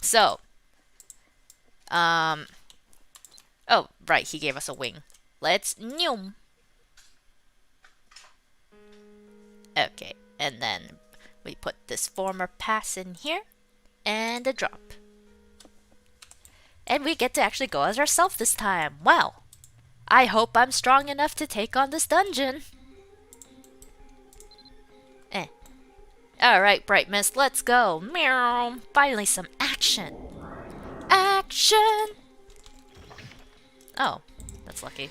S1: So, oh, right, he gave us a wing. Let's noom. Okay, and then we put this former pass in here, and a drop. And we get to actually go as ourselves this time. Wow. I hope I'm strong enough to take on this dungeon. Alright, Bright Mist, let's go. Meow. Finally some action. Action! Oh, that's lucky.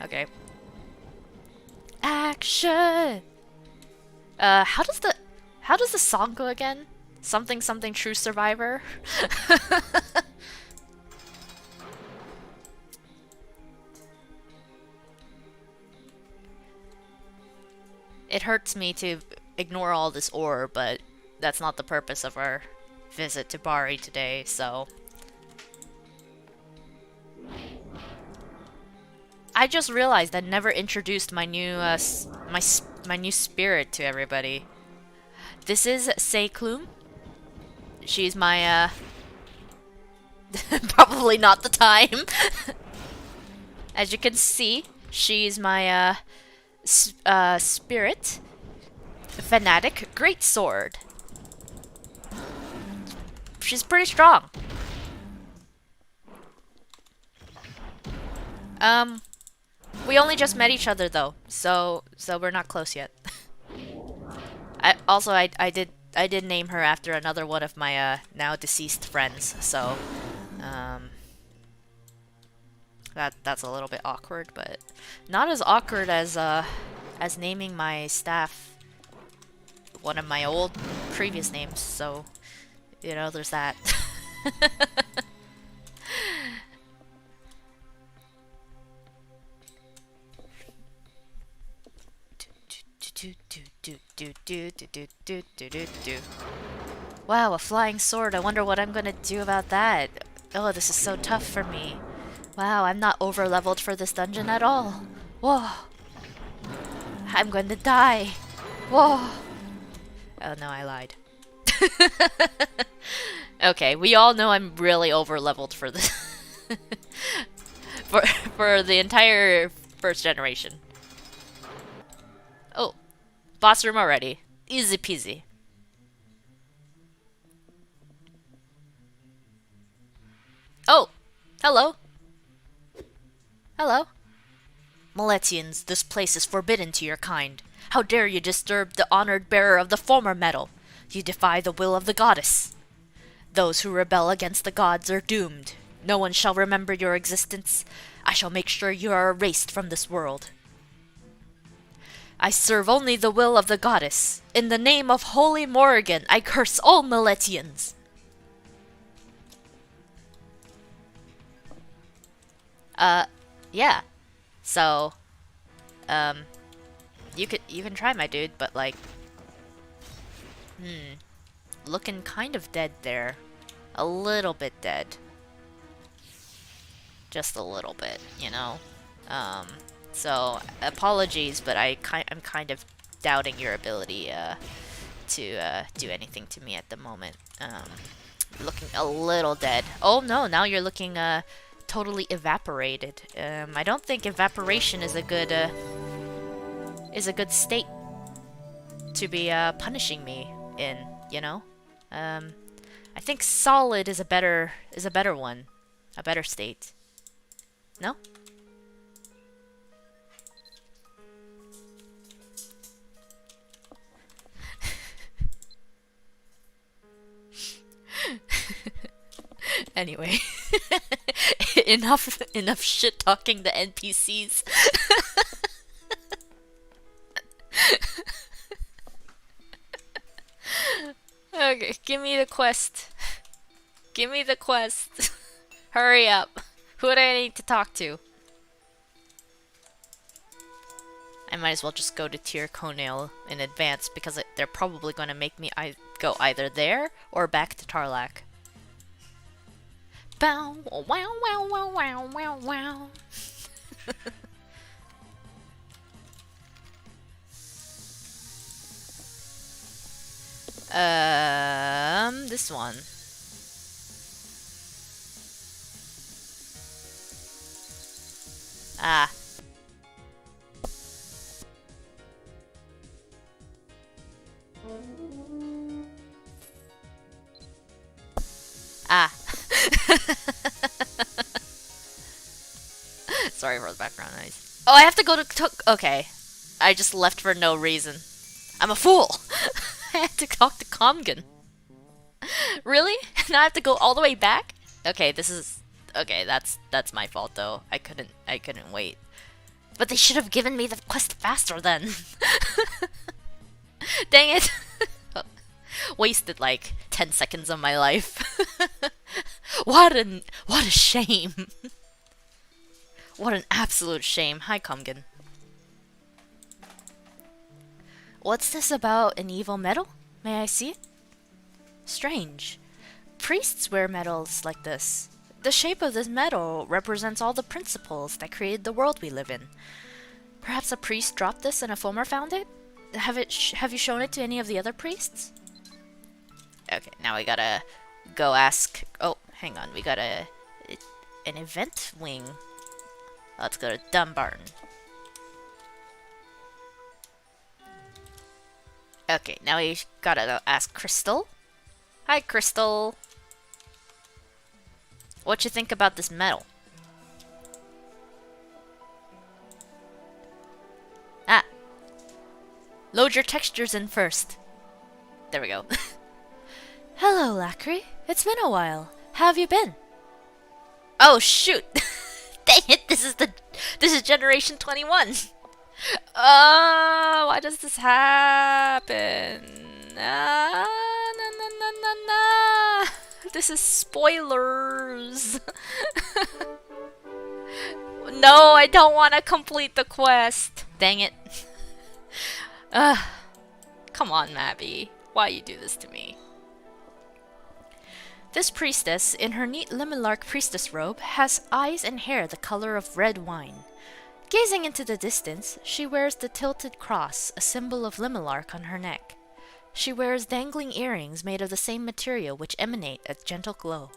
S1: Okay. Action! How does the song go again? Something something true survivor? It hurts me to ignore all this ore, but that's not the purpose of our visit to Bari today, so... I just realized I never introduced my new my new spirit to everybody. This is Seiklum. She's my probably not the time. As you can see, she's my spirit fanatic great sword. She's pretty strong. We only just met each other though, so we're not close yet. I did name her after another one of my now deceased friends, so that's a little bit awkward, but not as awkward as naming my staff one of my old previous names, so you know, there's that. Wow, a flying sword. I wonder what I'm gonna do about that. Oh, this is so tough for me. Wow, I'm not over-leveled for this dungeon at all. Whoa. I'm going to die. Whoa. Oh no, I lied. Okay, we all know I'm really over-leveled for this. for the entire first generation. Oh, boss room already. Easy peasy. Oh, hello. Hello. Maletians, this place is forbidden to your kind. How dare you disturb the honored bearer of the former metal? You defy the will of the goddess. Those who rebel against the gods are doomed.
S2: No one shall remember your existence. I shall make sure you are erased from this world. I serve only the will of the goddess. In the name of holy Morrighan, I curse all Miletians. Yeah. So, you can try, my dude, but like, looking kind of dead there. A little bit dead. Just a little bit, you know? So, apologies, but I'm kind of doubting your ability, to, do anything to me at the moment. Looking a little dead. Oh no, now you're looking, totally evaporated. I don't think evaporation is a good state to be, punishing me in, you know? I think solid is a better one. A better state. No? Anyway. enough shit talking the NPCs. Okay, give me the quest. Give me the quest. Hurry up. Who do I need to talk to? I might as well just go to Tir Conale in advance because they're probably going to make me go either there or back to Tarlac. Bow, wow, wow, wow, wow, wow, wow. This one. Ah. Ah. Sorry for the background noise. Oh, I have to go to okay. I just left for no reason. I'm a fool. I had to talk to Comgan. Really? Now I have to go all the way back? Okay, this is okay. That's my fault though. I couldn't wait. But they should have given me the quest faster then. Dang it. Wasted like 10 seconds of my life. What a shame. What an absolute shame. Hi, Comgan. What's this about an evil medal? May I see it? Strange. Priests wear medals like this. The shape of this medal represents all the principles that created the world we live in. Perhaps a priest dropped this and a Fomer found it? Have you shown it to any of the other priests? Okay, now we gotta go ask... Oh, hang on. We got an event wing. Let's go to Dumbarton. Okay, now we gotta go ask Crystal. Hi, Crystal. What you think about this medal? Ah. Load your textures in first. There we go. Hello, Lacri. It's been a while. How have you been?
S1: Oh shoot! Dang it! This is Generation 21. Why does this happen? Na. This is spoilers. No, I don't want to complete the quest. Dang it. Come on, Mabby. Why you do this to me? This priestess, in her neat Limelark priestess robe, has eyes and hair the color of red wine. Gazing into the distance, she wears the tilted cross, a symbol of Limelark, on her neck. She wears dangling earrings made of the same material which emanate a gentle glow.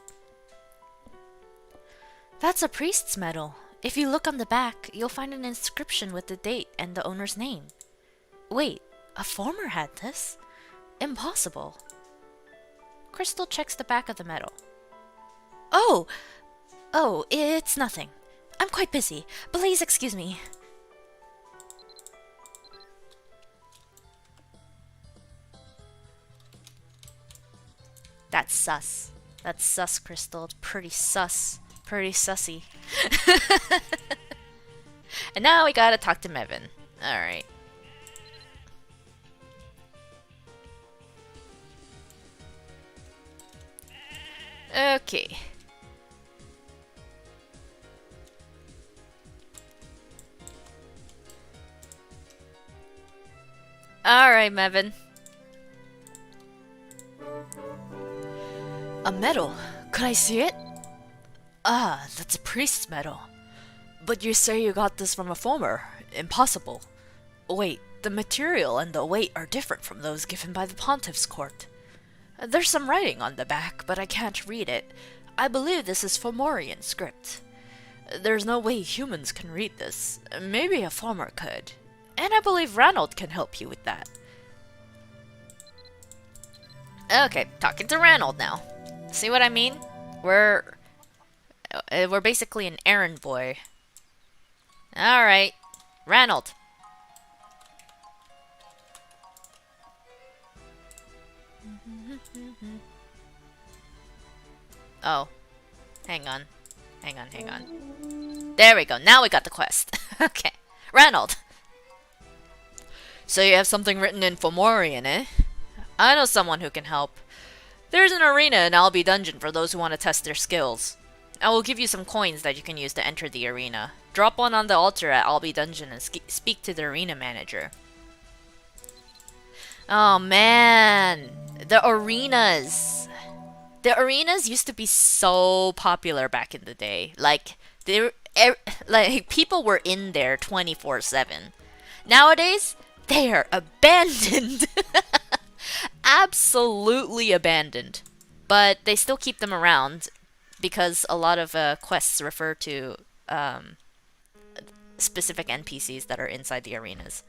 S1: That's a priest's medal. If you look on the back, you'll find an inscription with the date and the owner's name. Wait, a Fomer had this? Impossible. Crystal checks the back of the medal. Oh, it's nothing. I'm quite busy. Please excuse me. That's sus. That's sus, Crystal. It's pretty sus. pretty sussy. And now we gotta talk to Mevin. Alright. Okay. Alright, Mevin. A medal. Could I see it? Ah, that's a priest's medal. But you say you got this from a former. Impossible. Wait, the material and the weight are different from those given by the Pontiff's court. There's some writing on the back, but I can't read it. I believe this is Morrighan script. There's no way humans can read this. Maybe a former could. And I believe Ranald can help you with that. Okay, talking to Ranald now. See what I mean? We're basically an errand boy. Alright, Ranald. Oh, hang on. There we go, now we got the quest. Okay, Ranald. So you have something written in Fomorian, eh? I know someone who can help. There's an arena in Albi Dungeon for those who want to test their skills. I will give you some coins that you can use to enter the arena. Drop one on the altar at Albi Dungeon and speak to the arena manager. Oh man, the arenas. The arenas used to be so popular back in the day. Like people were in there 24/7. Nowadays, they are abandoned. Absolutely abandoned. But they still keep them around because a lot of quests refer to specific NPCs that are inside the arenas.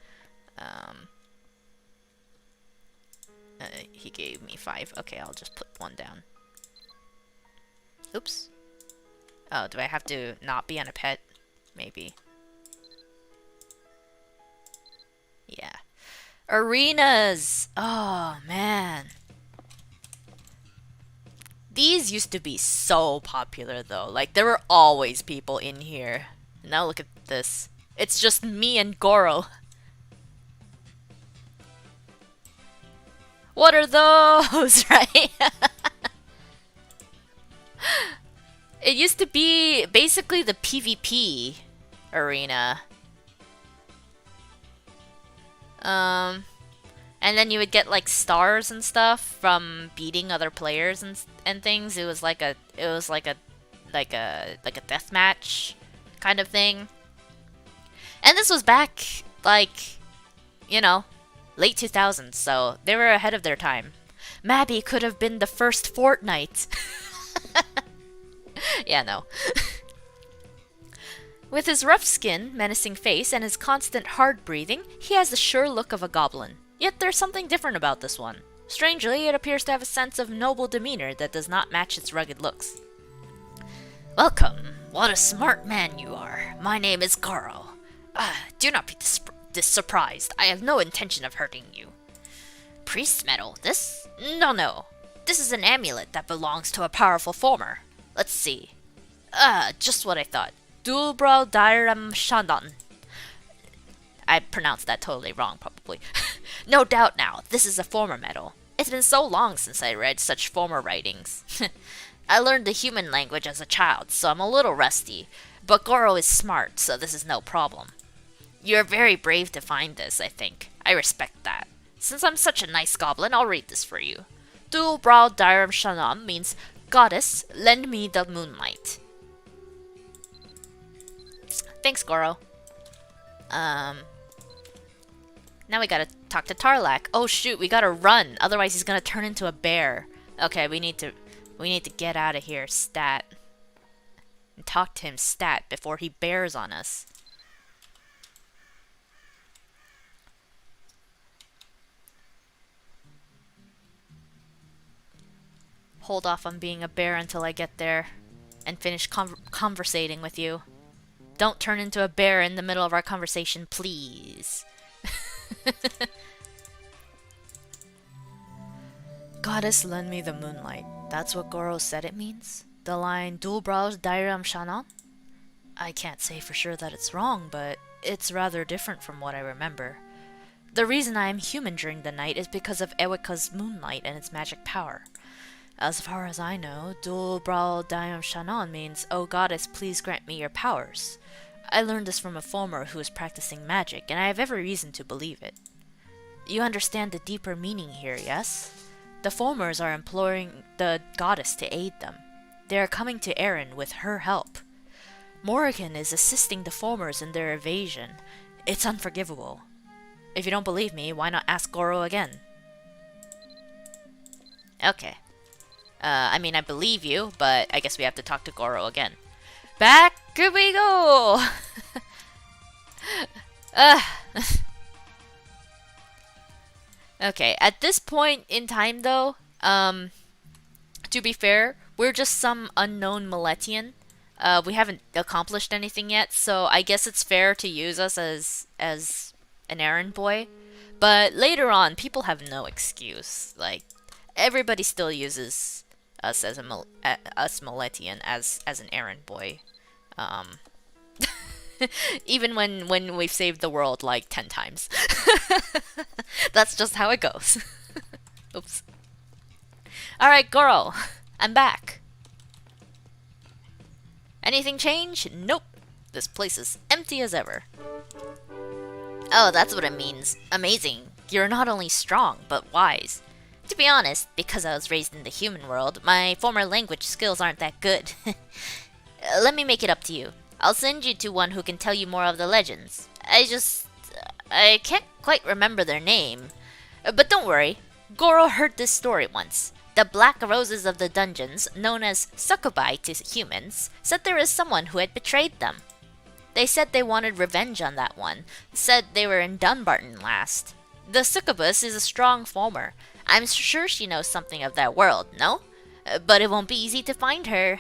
S1: He gave me 5. Okay, I'll just put 1 down. Oops. Oh, do I have to not be on a pet? Maybe. Yeah. Arenas! Oh, man. These used to be so popular, though. Like, there were always people in here. Now look at this. It's just me and Goro. What are those, right? It used to be basically the PvP arena. And then you would get like stars and stuff from beating other players and things. It was like a deathmatch kind of thing. And this was back like, you know, late 2000s, so they were ahead of their time. Mabby could have been the first Fortnite. Yeah, no. With his rough skin, menacing face, and his constant hard breathing, he has the sure look of a goblin. Yet there's something different about this one. Strangely, it appears to have a sense of noble demeanor that does not match its rugged looks. Welcome. What a smart man you are. My name is Garo. Do not be surprised. I have no intention of hurting you. Priest's medal? This? No. This is an amulet that belongs to a powerful former. Let's see. Just what I thought. Dulbral Dairam Shandan. I pronounced that totally wrong, probably. No doubt now, this is a former medal. It's been so long since I read such former writings. I learned the human language as a child, so I'm a little rusty. But Goro is smart, so this is no problem. You're very brave to find this, I think. I respect that. Since I'm such a nice goblin, I'll read this for you. Dulbral Dairam Shanam means, Goddess, lend me the moonlight. Thanks, Goro. Now we gotta talk to Tarlac. Oh shoot, we gotta run. Otherwise he's gonna turn into a bear. Okay, we need to get out of here, stat. And talk to him, stat, before he bears on us. Hold off on being a bear until I get there and finish conversating with you. Don't turn into a bear in the middle of our conversation, please. Goddess, lend me the moonlight. That's what Goro said it means?
S2: The line Dulbrau Dairam Shannon? I can't say for sure that it's wrong, but it's rather different from what I remember. The reason I am human during the night is because of Ewika's moonlight and its magic power. As far as I know, Dulbrau Dairam Shannon means, "Oh goddess, please grant me your powers." I learned this from a former who is practicing magic, and I have every reason to believe it. You understand the deeper meaning here, yes? The formers are imploring the goddess to aid them. They are coming to Erin with her help. Morrighan is assisting the formers in their evasion. It's unforgivable. If you don't believe me, why not ask Goro again? Okay. I mean, I believe you, but I guess we have to talk to Goro again. Back we go! Okay, at this point in time though, to be fair, we're just some unknown Miletian. We haven't accomplished anything yet, so I guess it's fair to use us as an errand boy. But later on, people have no excuse. Like, everybody still uses us as us Miletian as an errand boy. Even when we've saved the world like 10 times. That's just how it goes. Oops. Alright, Goro. I'm back. Anything change? Nope. This place is empty as ever. Oh, that's what it means. Amazing. You're not only strong, but wise. To be honest, because I was raised in the human world, my former language skills aren't that good. Let me make it up to you. I'll send you to one who can tell you more of the legends. I can't quite remember their name. But don't worry. Goro heard this story once. The Black Roses of the Dungeons, known as succubi to humans, said there is someone who had betrayed them. They said they wanted revenge on that one. Said they were in Dunbarton last. The succubus is a strong former. I'm sure she knows something of that world, no? But it won't be easy to find her.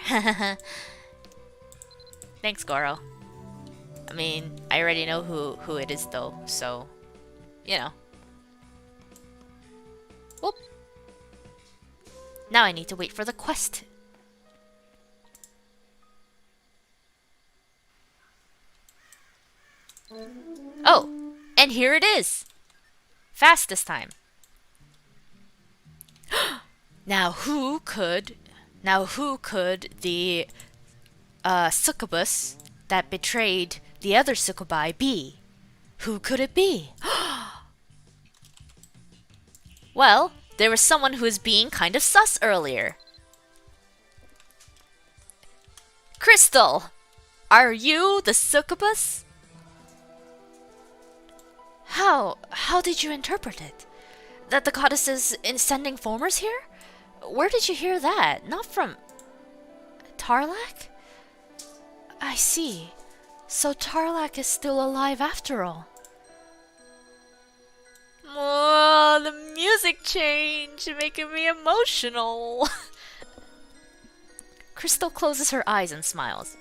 S2: Thanks, Goro. I mean, I already know who it is though, so, you know. Whoop. Now I need to wait for the quest. Oh, and here it is. Fast this time. Now who could the succubus that betrayed the other succubi be? Who could it be? Well, there was someone who was being kind of sus earlier. Crystal, are you the succubus? How did you interpret it? That the goddess is sending formers here? Where did you hear that? Not from Tarlac? I see. So Tarlac is still alive after all. Oh, the music change, making me emotional. Crystal closes her eyes and smiles.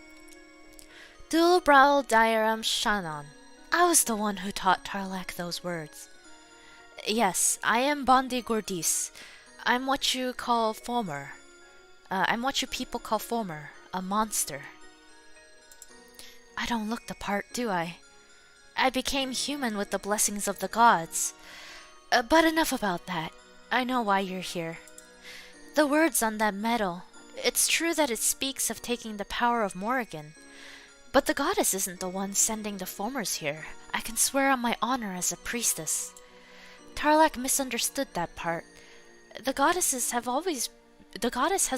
S2: Dulbrau Dairam Shannon. I was the one who taught Tarlac those words. Yes, I am Bondi Gordis. I'm what you call former. I'm what you people call former. A monster. I don't look the part, do I? I became human with the blessings of the gods. But enough about that. I know why you're here. The words on that medal. It's true that it speaks of taking the power of Morrighan. But the goddess isn't the one sending the formers here. I can swear on my honor as a priestess. Tarlac misunderstood that part. The goddess has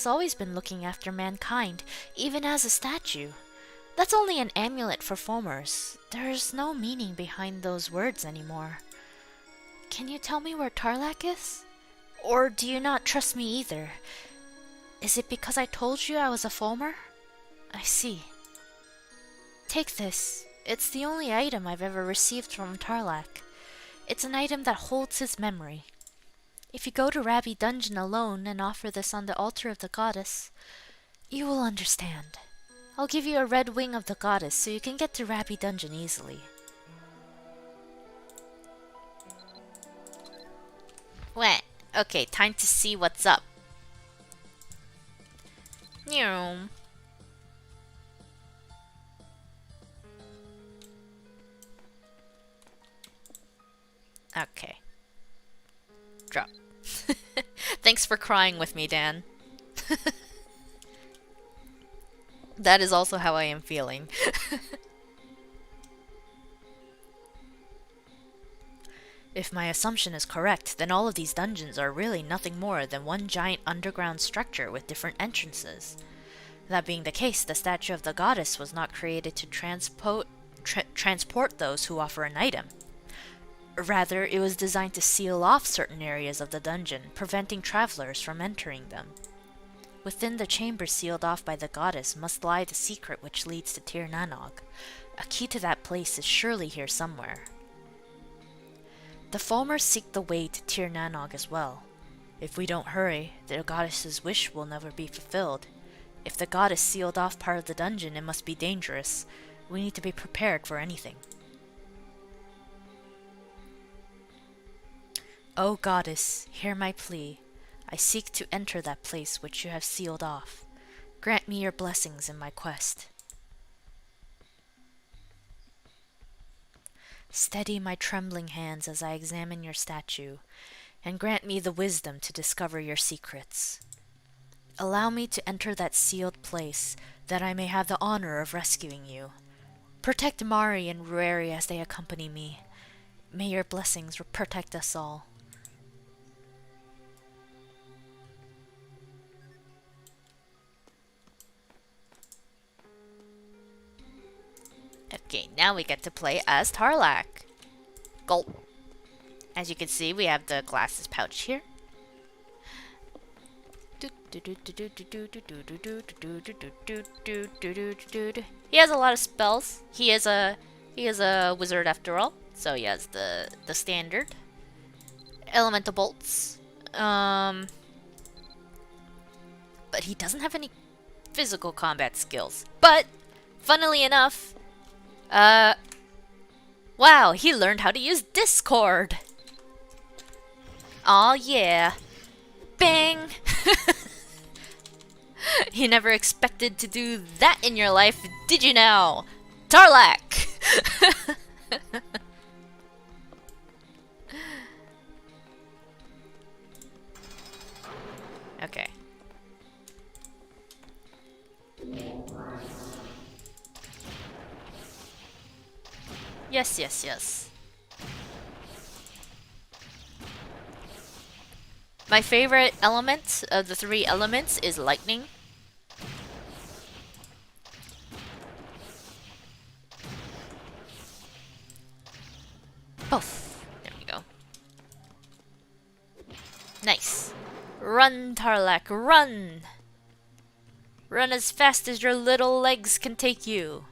S2: always been looking after mankind, even as a statue. That's only an amulet for formers. There's no meaning behind those words anymore. Can you tell me where Tarlac is? Or do you not trust me either? Is it because I told you I was a former? I see. Take this. It's the only item I've ever received from Tarlac. It's an item that holds his memory. If you go to Rabbi Dungeon alone and offer this on the altar of the goddess, you will understand. I'll give you a red wing of the goddess so you can get to Rabbi Dungeon easily. What? Okay, time to see what's up.
S1: Yeah. Okay. Drop. Thanks for crying with me, Dan. That is also how I am feeling. If my assumption is correct, then all of these dungeons are really nothing more than one giant underground structure with different entrances. That being the case, the statue of the goddess was not created to transport those who offer an item. Rather, it was designed to seal off certain areas of the dungeon, preventing travelers from entering them. Within the chamber sealed off by the goddess must lie the secret which leads to Tir Nanog. A key to that place is surely here somewhere. The Fulmers seek the way to Tir Nanog as well. If we don't hurry, the goddess's wish will never be fulfilled. If the goddess sealed off part of the dungeon, it must be dangerous. We need to be prepared for anything. O goddess, hear my plea. I seek to enter that place which you have sealed off. Grant me your blessings in my quest. Steady my trembling hands as I examine your statue, and grant me the wisdom to discover your secrets. Allow me to enter that sealed place, that I may have the honor of rescuing you. Protect Mari and Ruairi as they accompany me. May your blessings protect us all. Okay, now we get to play as Tarlac. Gulp. As you can see, we have the glasses pouch here. He has a lot of spells. He is a wizard after all, so he has the standard elemental bolts. But he doesn't have any physical combat skills. But funnily enough, wow, he learned how to use Discord. Aw, yeah. Bang! You never expected to do that in your life, did you now? Tarlac! Okay. Yes, yes, yes. My favorite element of the three elements is lightning. Poof. There we go. Nice. Run, Tarlac, run! Run as fast as your little legs can take you.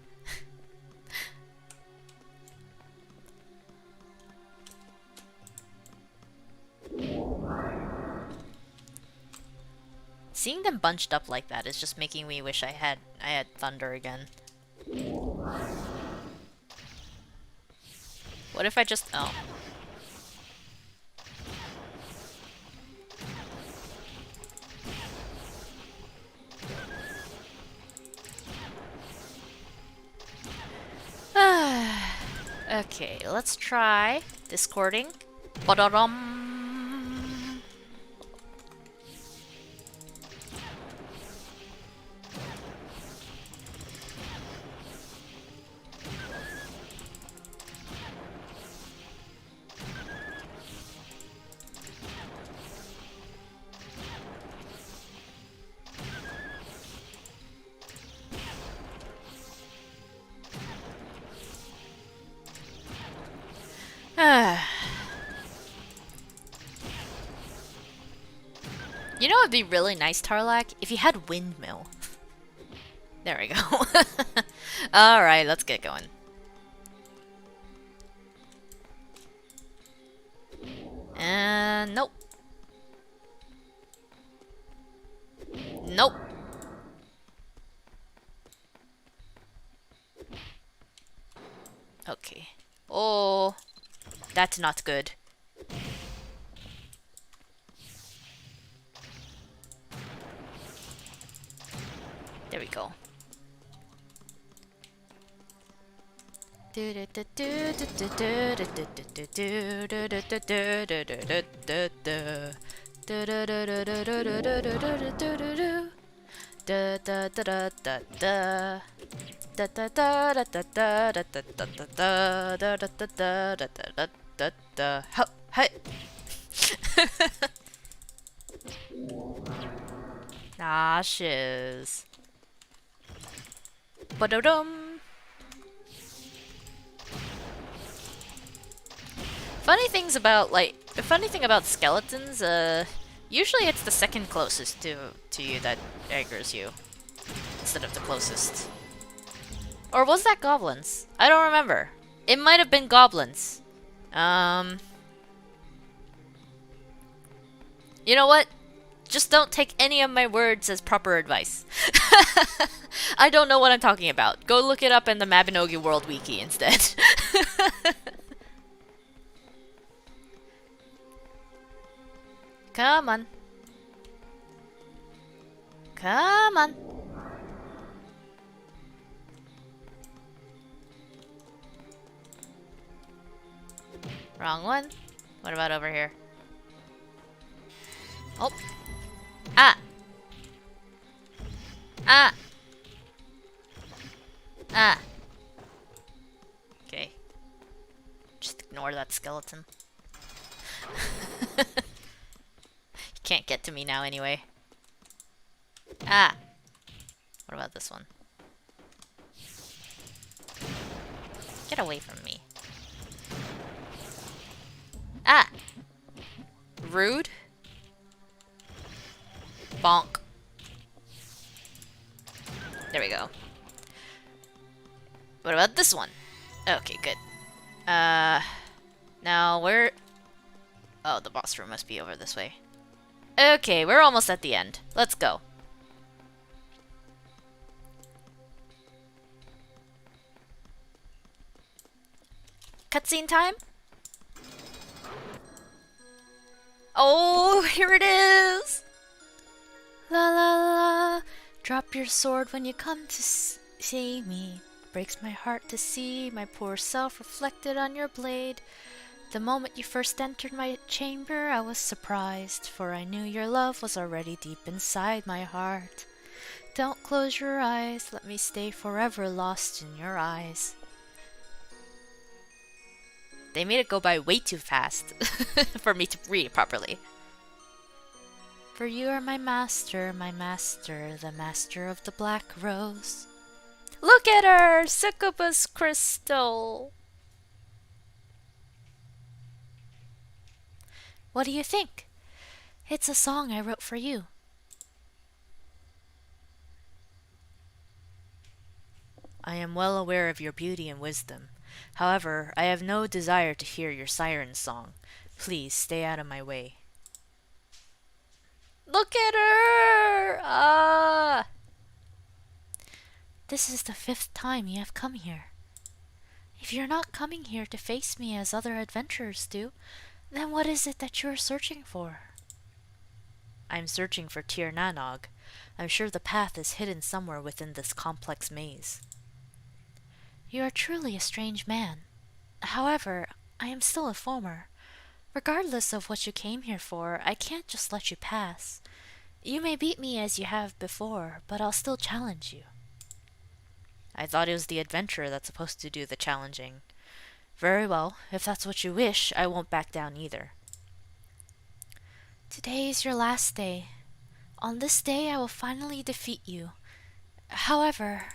S1: Seeing them bunched up like that is just making me wish I had thunder again. What if I just... oh. Okay, let's try discording. Ba-da-dum. You know what would be really nice, Tarlac? If you had windmill. There we go. Alright, let's get going. Nope. Nope. Okay. Oh, that's not good. There we go. Ah, shiz. Ba-da-dum. Funny thing about skeletons, usually it's the second closest to you that aggroes you, instead of the closest. Or was that goblins? I don't remember. It might have been goblins. You know what? Just don't take any of my words as proper advice. I don't know what I'm talking about. Go look it up in the MABINOGI World Wiki instead. Come on. Come on. Wrong one. What about over here? Oh. Ah. Ah. Ah. Okay. Just ignore that skeleton. You can't get to me now anyway. Ah. What about this one? Get away from me. Ah. Rude. Bonk. There we go. What about this one? Okay, good. Now where... Oh, the boss room must be over this way. Okay, we're almost at the end. Let's go. Cutscene time? Oh, here it is! La la la, drop your sword when you come to see me. Breaks my heart to see my poor self reflected on your blade. The moment you first entered my chamber, I was surprised, for I knew your love was already deep inside my heart. Don't close your eyes, let me stay forever lost in your eyes. They made it go by way too fast for me to read it properly. For you are my master, the master of the black rose. Look at her! Succubus crystal! What do you think? It's a song I wrote for you. I am well aware of your beauty and wisdom. However, I have no desire to hear your siren song. Please stay out of my way. Look at her! Ah! This is the 5th time you have come here. If you're not coming here to face me as other adventurers do, then what is it that you're searching for? I'm searching for Tir Nanog. I'm sure the path is hidden somewhere within this complex maze. You are truly a strange man. However, I am still a foamer. Regardless of what you came here for, I can't just let you pass. You may beat me as you have before, but I'll still challenge you. I thought it was the adventurer that's supposed to do the challenging. Very well, if that's what you wish, I won't back down either. Today is your last day. On this day, I will finally defeat you. However...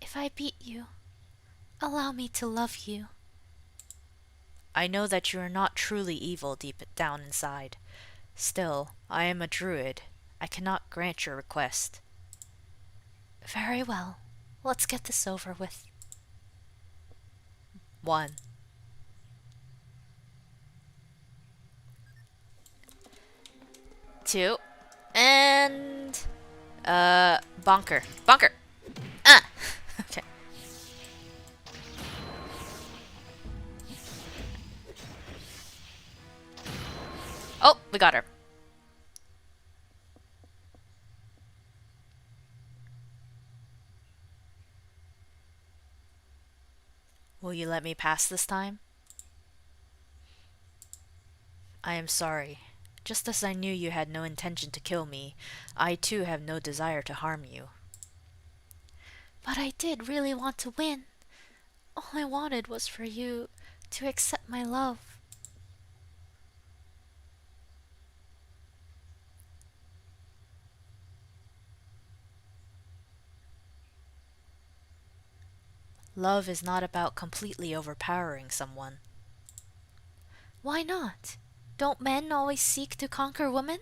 S1: If I beat you, allow me to love you. I know that you are not truly evil deep down inside. Still, I am a druid. I cannot grant your request. Very well. Let's get this over with. 1. 2. And... bonker. Bonker! Ah! Okay. Oh, we got her. Will you let me pass this time? I am sorry. Just as I knew you had no intention to kill me, I too have no desire to harm you.
S2: But I did really want to win. All I wanted was for you to accept my love.
S1: Love is not about completely overpowering someone.
S2: Why not? Don't men always seek to conquer women?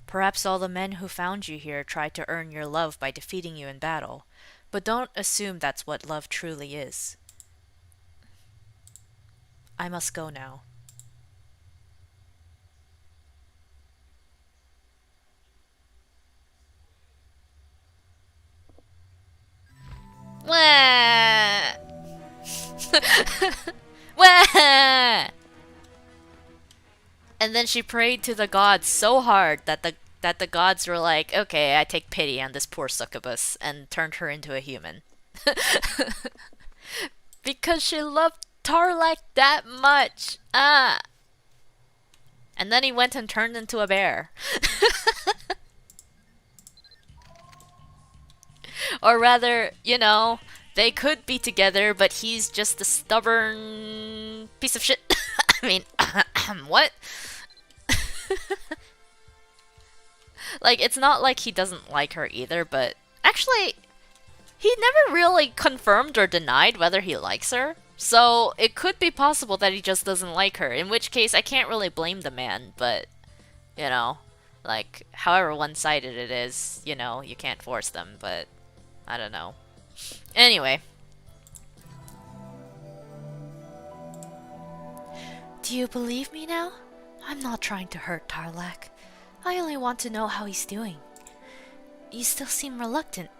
S1: Perhaps all the men who found you here tried to earn your love by defeating you in battle, but don't assume that's what love truly is. I must go now.
S2: Wah! Wah!
S1: And then she prayed to the gods so hard that the gods were like, okay, I take pity on this poor succubus, and turned her into a human. Because she loved Tarlak that much. Ah. And then he went and turned into a bear. Or rather, you know, they could be together, but he's just a stubborn piece of shit. I mean, what? Like, it's not like he doesn't like her either, but actually, he never really confirmed or denied whether he likes her. So, it could be possible that he just doesn't like her, in which case I can't really blame the man, but, you know, like, however one-sided it is, you know, you can't force them, but I don't know. Anyway.
S2: Do you believe me now? I'm not trying to hurt Tarlak. I only want to know how he's doing. You still seem reluctant.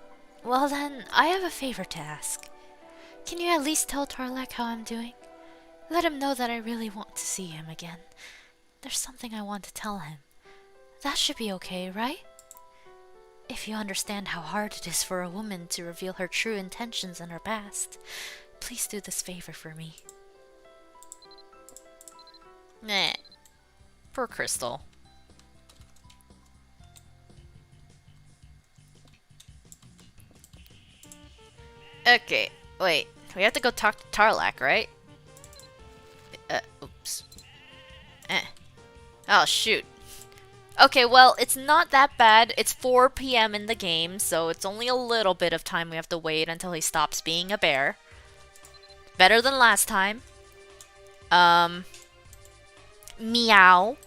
S2: Well then, I have a favor to ask. Can you at least tell Tarlak how I'm doing? Let him know that I really want to see him again. There's something I want to tell him. That should be okay, right? If you understand how hard it is for a woman to reveal her true intentions and her past, please do this favor for me.
S1: Meh. Poor Crystal. Okay, wait. We have to go talk to Tarlak, right? Oops. Oh, shoot. Okay, well, it's not that bad. It's 4 p.m. in the game, so it's only a little bit of time we have to wait until he stops being a bear. Better than last time. Meow.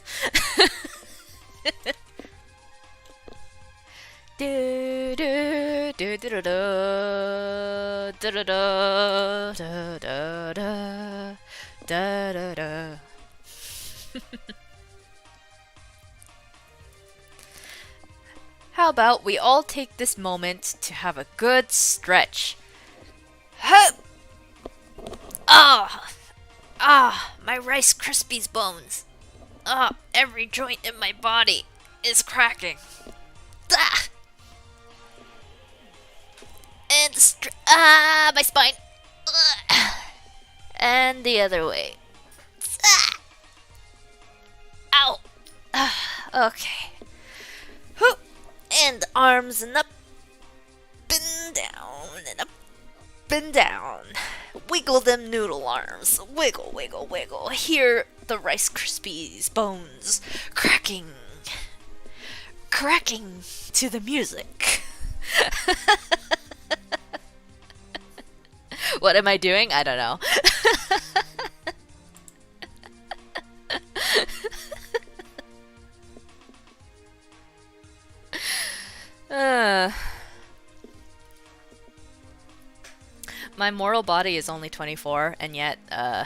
S1: Do do do do do do do do do do do do do. How about we all take this moment to have a good stretch? Hup! Ah! Ah! My Rice Krispies bones! Ah! Every joint in my body is cracking. Ah! And my spine! And the other way. Ah! Ow! Okay. Whoop! And arms and up and down and up and down. Wiggle them noodle arms. Wiggle, wiggle, wiggle. Hear the Rice Krispies bones cracking. Cracking to the music. What am I doing? I don't know. My moral body is only 24, and yet, my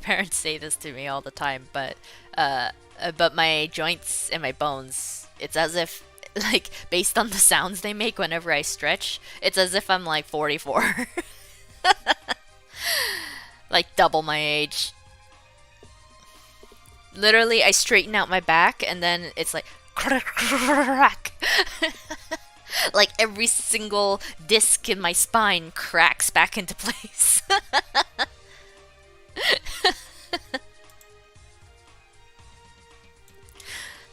S1: parents say this to me all the time, but my joints and my bones, it's as if, like, based on the sounds they make whenever I stretch, it's as if I'm, like, 44. Like, double my age. Literally, I straighten out my back, and then it's like, crack. Like every single disc in my spine cracks back into place.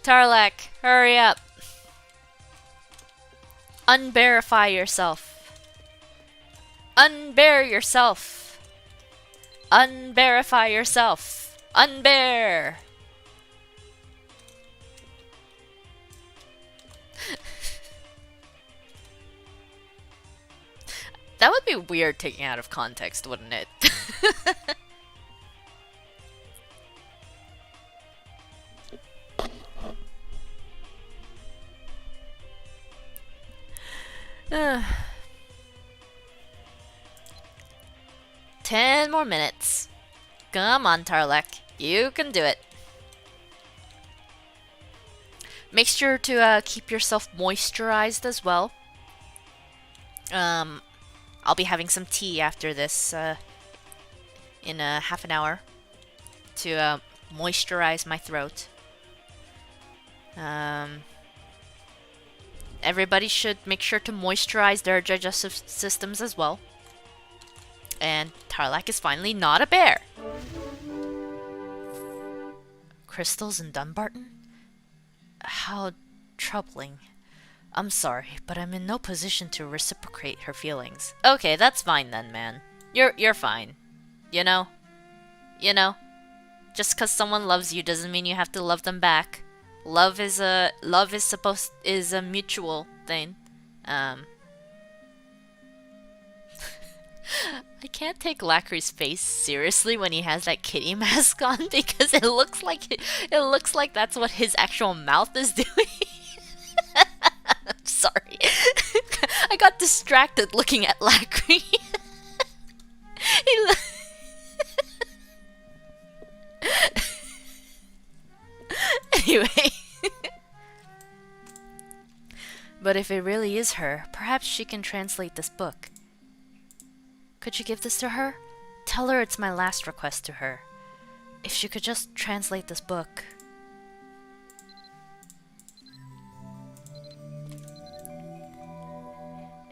S1: Tarlac, hurry up. Unbearify yourself. Unbear yourself. Unbearify yourself. Unbear. That would be weird taking out of context, wouldn't it? uh. 10 more minutes. Come on, Tarlac. You can do it. Make sure to keep yourself moisturized as well. I'll be having some tea after this in half an hour to moisturize my throat. Everybody should make sure to moisturize their digestive systems as well. And Tarlac is finally not a bear. Crystals in Dunbarton? How troubling. I'm sorry, but I'm in no position to reciprocate her feelings. Okay, that's fine then, man. You're fine. You know? You know? Just cause someone loves you doesn't mean you have to love them back. Love is a mutual thing. I can't take Lacri's face seriously when he has that kitty mask on because it looks like that's what his actual mouth is doing. I'm sorry. I got distracted looking at Lacri. Anyway. But if it really is her, perhaps she can translate this book. Could you give this to her? Tell her it's my last request to her. If she could just translate this book.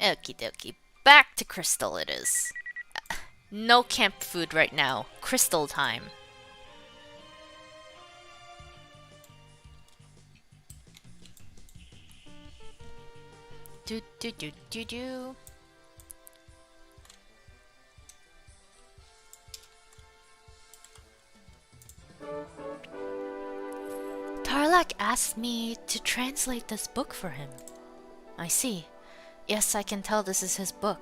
S1: Okie dokie. Back to Crystal it is. No camp food right now. Crystal time. Do do do do do. Tarlac asked me to translate this book for him. I see. Yes, I can tell this is his book.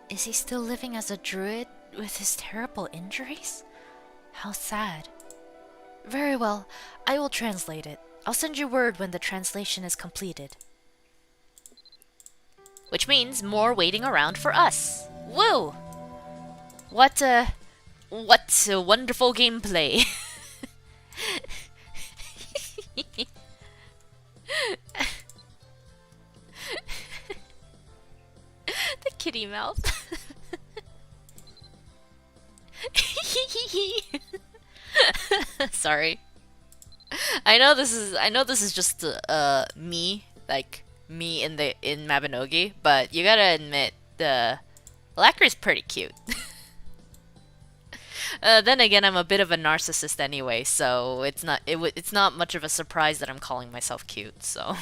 S1: Is he still living as a druid with his terrible injuries? How sad. Very well, I will translate it. I'll send you word when the translation is completed. Which means more waiting around for us. Woo! What a wonderful gameplay. The kitty mouth. Sorry. I know this is just me, like me in Mabinogi, but you gotta admit the Lacri's pretty cute. Then again, I'm a bit of a narcissist anyway, so it's not much of a surprise that I'm calling myself cute. So.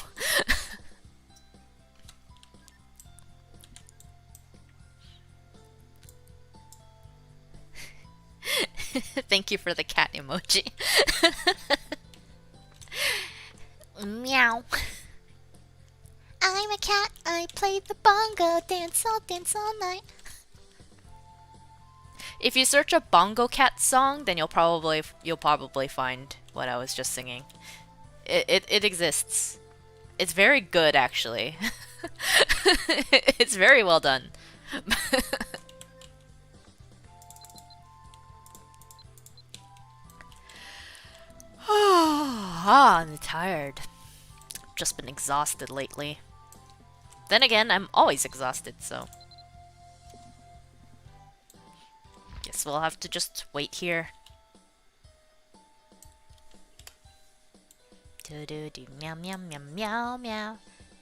S1: Thank you for the cat emoji. Meow. I'm a cat. I play the bongo dance all night. If you search a bongo cat song, then you'll probably find what I was just singing. It exists. It's very good, actually. It's very well done. I'm tired. Just been exhausted lately. Then again, I'm always exhausted, so. Guess we'll have to just wait here. Do do do meow meow meow meow meow.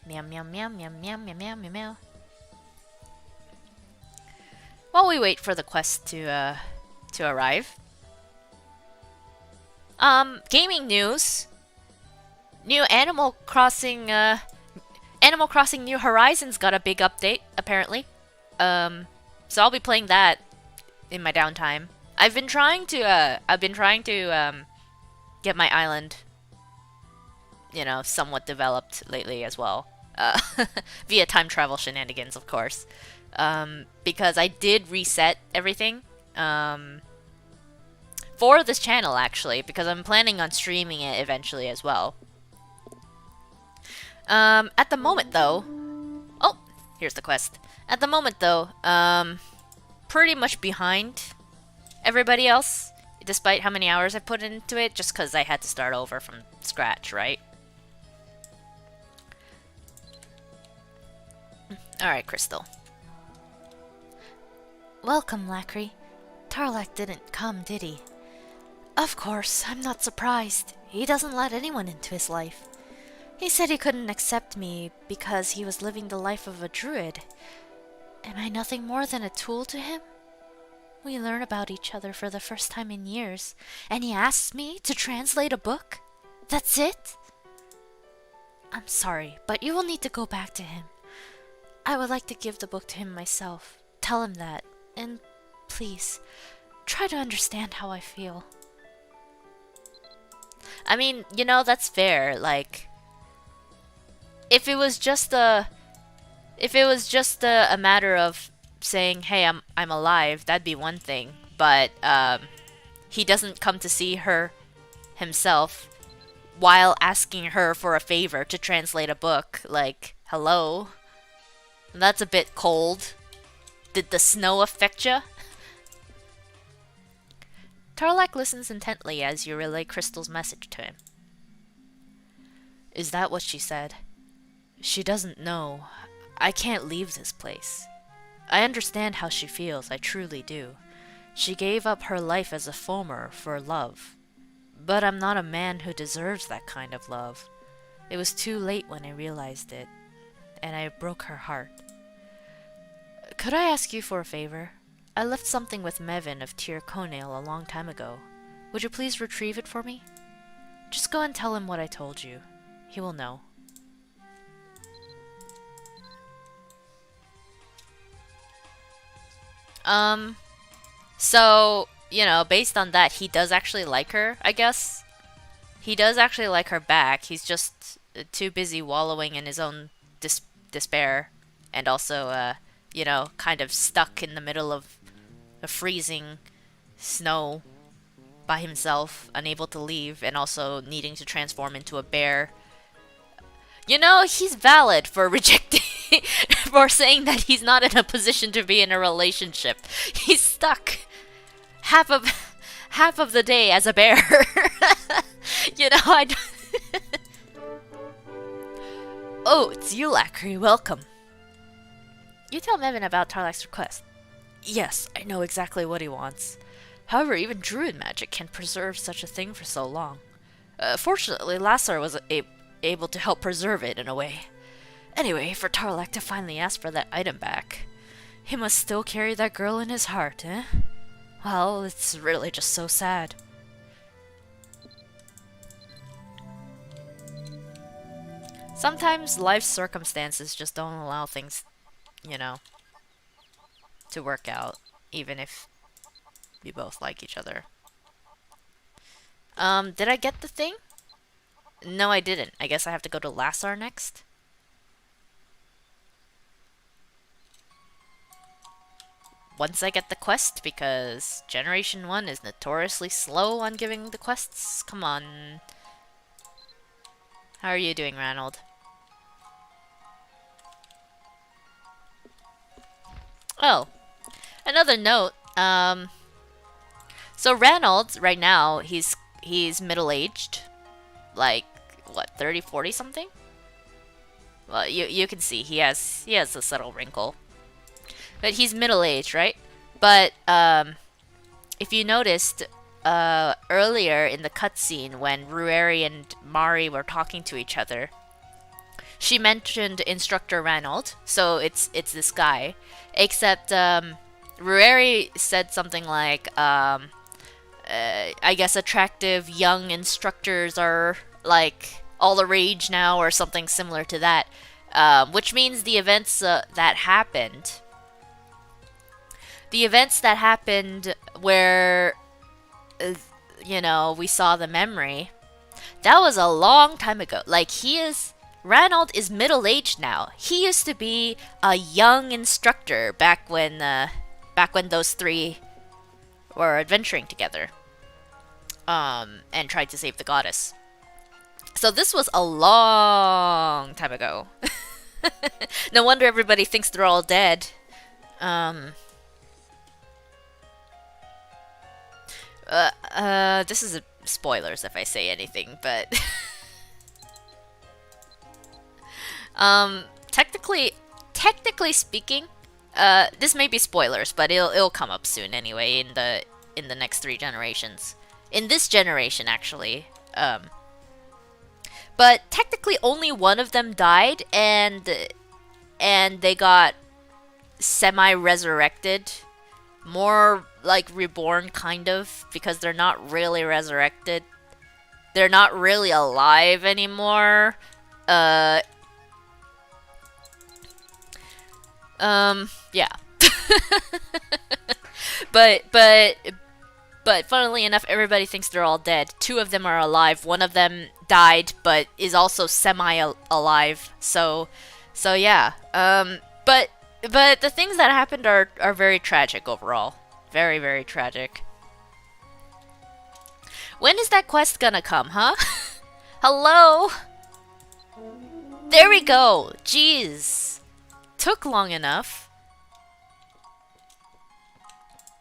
S2: Meow meow meow meow meow meow meow meow meow.
S1: While we wait for the quest to arrive. Gaming news. New Animal Crossing New Horizons got a big update, apparently. So I'll be playing that in my downtime. I've been trying to get my island, somewhat developed lately as well. Via time travel shenanigans, of course. Because I did reset everything. For this channel, actually, because I'm planning on streaming it eventually as well. At the moment, though... Oh, here's the quest. At the moment, though, pretty much behind everybody else, despite how many hours I put into it, just because I had to start over from scratch, right? Alright, Crystal.
S2: Welcome, Lacri. Tarlac didn't come, did he? Of course, I'm not surprised. He doesn't let anyone into his life. He said he couldn't accept me because he was living the life of a druid. Am I nothing more than a tool to him? We learn about each other for the first time in years, and he asks me to translate a book? That's it? I'm sorry, but you will need to go back to him. I would like to give the book to him myself. Tell him that, and please, try to understand how I feel.
S1: I mean, that's fair. Like, if it was just a matter of saying, "Hey, I'm alive," that'd be one thing. But he doesn't come to see her himself while asking her for a favor to translate a book. Like, hello, that's a bit cold. Did the snow affect ya? Tarlac listens intently as you relay Crystal's message to him. Is that what she said? She doesn't know. I can't leave this place. I understand how she feels, I truly do. She gave up her life as a foamer for love. But I'm not a man who deserves that kind of love. It was too late when I realized it, and I broke her heart. Could I ask you for a favor? I left something with Mevin of Tir Conale a long time ago. Would you please retrieve it for me? Just go and tell him what I told you. He will know. So, based on that, he does actually like her, I guess. He does actually like her back. He's just too busy wallowing in his own despair. And also, kind of stuck in the middle of a freezing snow by himself, unable to leave, and also needing to transform into a bear. He's valid for rejecting, for saying that he's not in a position to be in a relationship. He's stuck half of the day as a bear. Oh, it's you, Lacri. Welcome. You tell Mevin about Tarlac's request. Yes, I know exactly what he wants. However, even druid magic can preserve such a thing for so long. Fortunately, Lassar was able to help preserve it in a way. Anyway, for Tarlac to finally ask for that item back, he must still carry that girl in his heart, eh? Well, it's really just so sad. Sometimes life's circumstances just don't allow things, to work out, even if we both like each other. Did I get the thing? No, I didn't. I guess I have to go to Lassar next. Once I get the quest, because Generation 1 is notoriously slow on giving the quests. Come on. How are you doing, Ranald? Oh, another note. So Ranald, right now, he's middle-aged. Like, what, 30, 40 something? Well, you can see he has a subtle wrinkle. But he's middle-aged, right? But if you noticed earlier in the cutscene when Ruairi and Mari were talking to each other, she mentioned Instructor Ranald, so it's this guy. Except Ruairi said something like, I guess attractive young instructors are like all the rage now, or something similar to that. Which means the events that happened. The events that happened where, you know, we saw the memory, that was a long time ago. Like, Ranald is middle-aged now. He used to be a young instructor back when those three were adventuring together. And tried to save the goddess. So this was a long time ago. No wonder everybody thinks they're all dead. This is spoilers if I say anything, but technically speaking, this may be spoilers, but it'll come up soon anyway in the next 3 generations. In this generation, actually. But technically only one of them died, and they got semi-resurrected. More like reborn, kind of, because they're not really resurrected. They're not really alive anymore. Yeah. But funnily enough, everybody thinks they're all dead. 2 of them are alive. One of them died, but is also semi-alive. So yeah. But the things that happened are very tragic overall. Very, very tragic. When is that quest gonna come, huh? Hello? There we go. Jeez. Took long enough.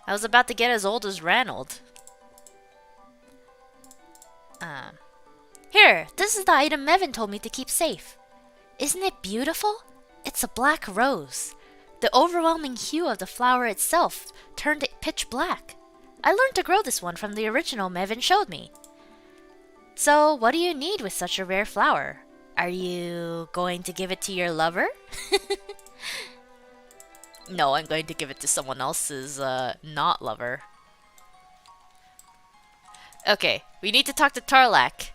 S1: I was about to get as old as Ranald.
S2: Here, this is the item Mevin told me to keep safe. Isn't it beautiful? It's a black rose. The overwhelming hue of the flower itself turned it pitch black. I learned to grow this one from the original Mevin showed me. So, what do you need with such a rare flower? Are you going to give it to your lover?
S1: No, I'm going to give it to someone else's not lover. Okay, we need to talk to Tarlac.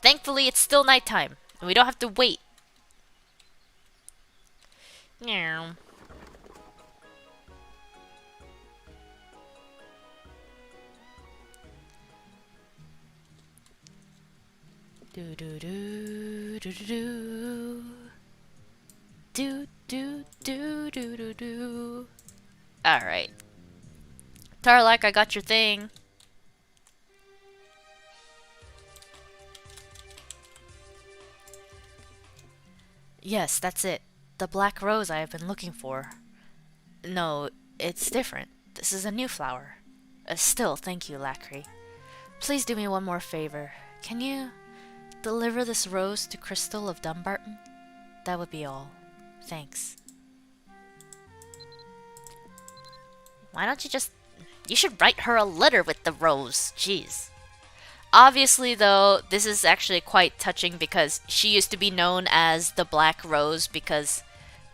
S1: Thankfully, it's still nighttime, and we don't have to wait. Meow. Do do do do do do do do do do do. All right, Tarlac, I got your thing. Yes, that's it. The black rose I have been looking for. No, it's different. This is a new flower. Still, thank you, Lacri. Please do me one more favor. Can you deliver this rose to Crystal of Dumbarton? That would be all. Thanks. Why don't you just... You should write her a letter with the rose. Jeez. Obviously, though, this is actually quite touching because she used to be known as the Black Rose because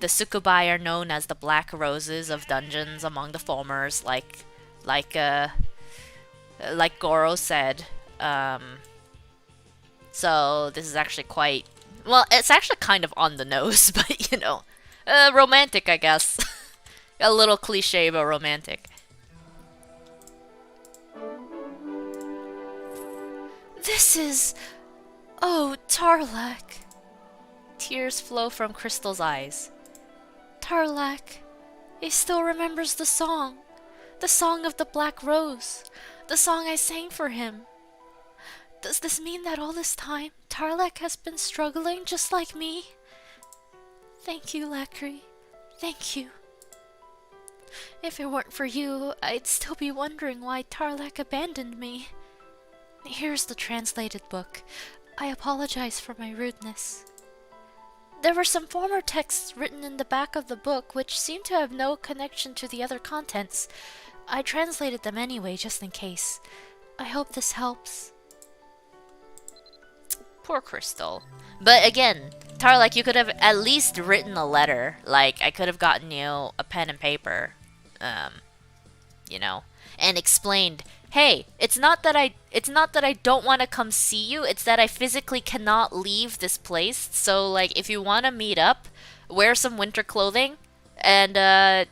S1: the Sukubai are known as the Black Roses of dungeons among the Foamers, like Goro said. So this is actually quite... Well, it's actually kind of on the nose, but you know, romantic, I guess. A little cliche, but romantic. This is... Oh, Tarlac. Tears flow from Crystal's eyes. Tarlac, he still remembers the song. The song of the Black Rose. The song I sang for him. Does this mean that all this time, Tarlac has been struggling just like me? Thank you, Lacri. Thank you. If it weren't for you, I'd still be wondering why Tarlac abandoned me. Here's the translated book. I apologize for my rudeness. There were some former texts written in the back of the book which seem to have no connection to the other contents. I translated them anyway, just in case. I hope this helps. Poor Crystal. But again, Tar, like, you could have at least written a letter. Like, I could have gotten you a pen and paper, um, you know, and explained, hey, it's not that I don't want to come see you, it's that I physically cannot leave this place. So, like, if you want to meet up, wear some winter clothing, and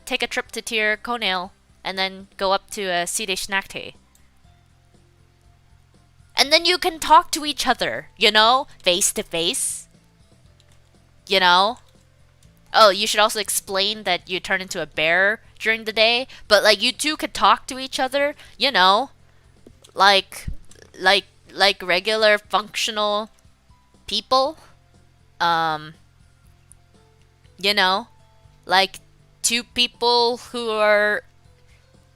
S1: take a trip to Tir Konil, and then go up to Side Schnakte. And then you can talk to each other, you know, face to face. You know? Oh, you should also explain that you turn into a bear during the day, but like you two could talk to each other, you know, like like regular functional people. You know, like two people who are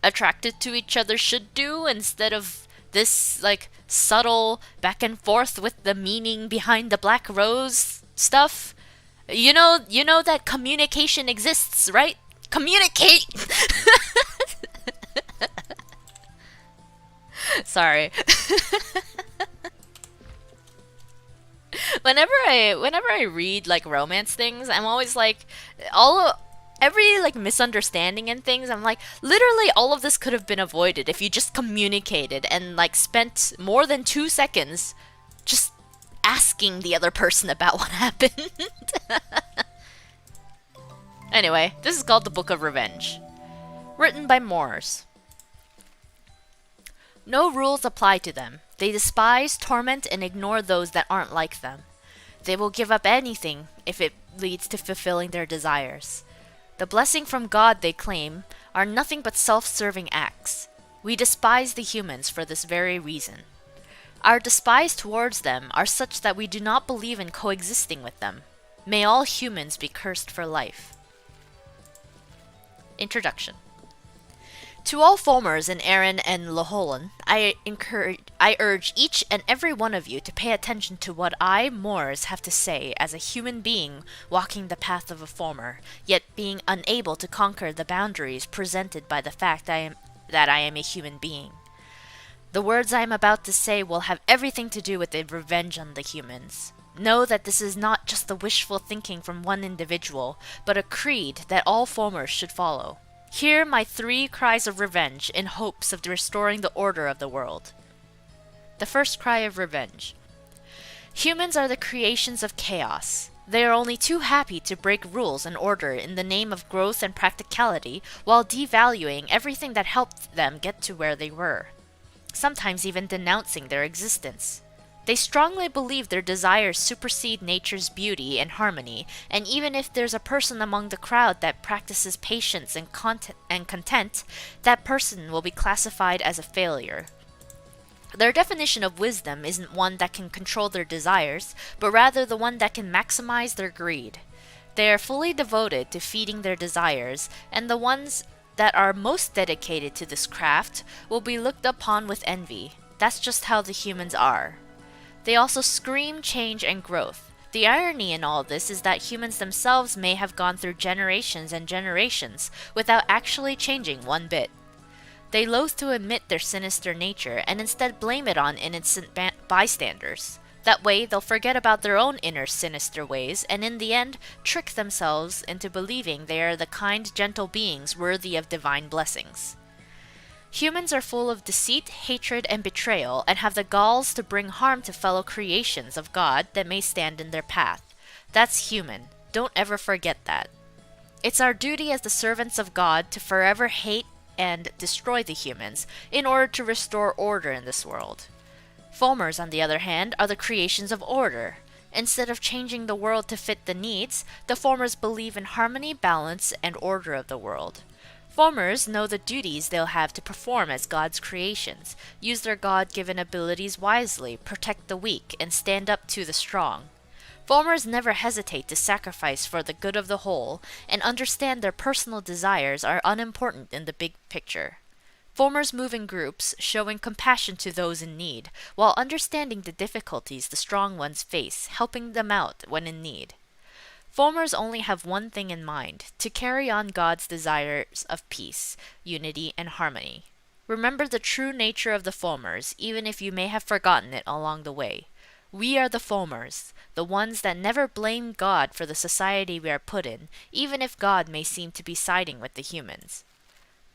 S1: attracted to each other should do, instead of this like subtle back and forth with the meaning behind the black rose stuff. You know that communication exists, right? Communicate. Sorry. whenever I read like romance things, I'm always like every like misunderstanding and things, I'm like, literally all of this could have been avoided if you just communicated and like spent more than 2 seconds just asking the other person about what happened. Anyway, this is called The Book of Revenge. Written by Moors. No rules apply to them. They despise, torment, and ignore those that aren't like them. They will give up anything if it leads to fulfilling their desires. The blessing from God they claim are nothing but self-serving acts. We despise the humans for this very reason. Our despise towards them are such that we do not believe in coexisting with them. May all humans be cursed for life. Introduction. To all Fomers in Erin and Loholan, I urge each and every one of you to pay attention to what I, Moors, have to say as a human being walking the path of a Fomer, yet being unable to conquer the boundaries presented by the fact that I am a human being. The words I am about to say will have everything to do with the revenge on the humans. Know that this is not just the wishful thinking from one individual, but a creed that all Fomers should follow. Hear my 3 cries of revenge in hopes of restoring the order of the world. The first cry of revenge. Humans are the creations of chaos. They are only too happy to break rules and order in the name of growth and practicality, while devaluing everything that helped them get to where they were, sometimes even denouncing their existence. They strongly believe their desires supersede nature's beauty and harmony, and even if there's a person among the crowd that practices patience and content, that person will be classified as a failure. Their definition of wisdom isn't one that can control their desires, but rather the one that can maximize their greed. They are fully devoted to feeding their desires, and the ones that are most dedicated to this craft will be looked upon with envy. That's just how the humans are. They also scream change and growth. The irony in all this is that humans themselves may have gone through generations and generations without actually changing one bit. They loathe to admit their sinister nature and instead blame it on innocent bystanders. That way, they'll forget about their own inner sinister ways and in the end, trick themselves into believing they are the kind, gentle beings worthy of divine blessings. Humans are full of deceit, hatred, and betrayal, and have the galls to bring harm to fellow creations of God that may stand in their path. That's human. Don't ever forget that. It's our duty as the servants of God to forever hate and destroy the humans in order to restore order in this world. Fomers, on the other hand, are the creations of order. Instead of changing the world to fit the needs, the Fomers believe in harmony, balance, and order of the world. Fomers know the duties they'll have to perform as God's creations, use their God-given abilities wisely, protect the weak, and stand up to the strong. Fomers never hesitate to sacrifice for the good of the whole, and understand their personal desires are unimportant in the big picture. Fomers move in groups, showing compassion to those in need, while understanding the difficulties the strong ones face, helping them out when in need. Fomers only have one thing in mind, to carry on God's desires of peace, unity, and harmony. Remember the true nature of the Fomers, even if you may have forgotten it along the way. We are the foamers, the ones that never blame God for the society we are put in, even if God may seem to be siding with the humans.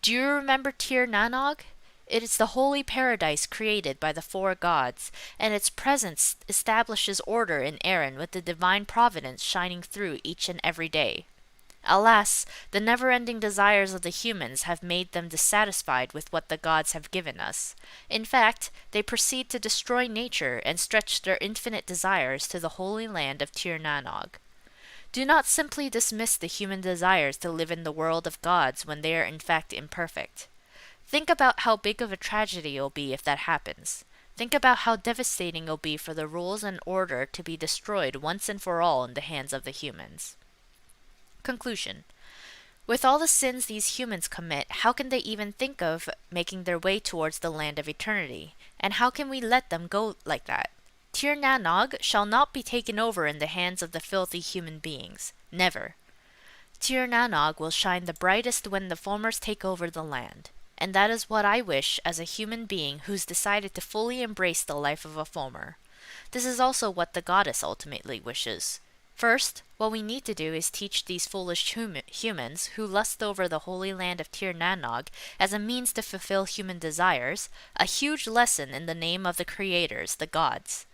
S1: Do you remember Tir Nanog? It is the holy paradise created by the four gods, and its presence establishes order in Erin with the divine providence shining through each and every day. Alas, the never-ending desires of the humans have made them dissatisfied with what the gods have given us. In fact, they proceed to destroy nature and stretch their infinite desires to the holy land of Tir Nanog. Do not simply dismiss the human desires to live in the world of gods when they are in fact imperfect. Think about how big of a tragedy it'll be if that happens. Think about how devastating it'll be for the rules and order to be destroyed once and for all in the hands of the humans. Conclusion. With all the sins these humans commit, how can they even think of making their way towards the land of eternity? And how can we let them go like that? Tir Nanog shall not be taken over in the hands of the filthy human beings. Never. Tir Nanog will shine the brightest when the foamers take over the land. And that is what I wish as a human being who's decided to fully embrace the life of a foamer. This is also what the goddess ultimately wishes. First, what we need to do is teach these foolish humans who lust over the holy land of Tir Nanog as a means to fulfill human desires, a huge lesson in the name of the creators, the gods.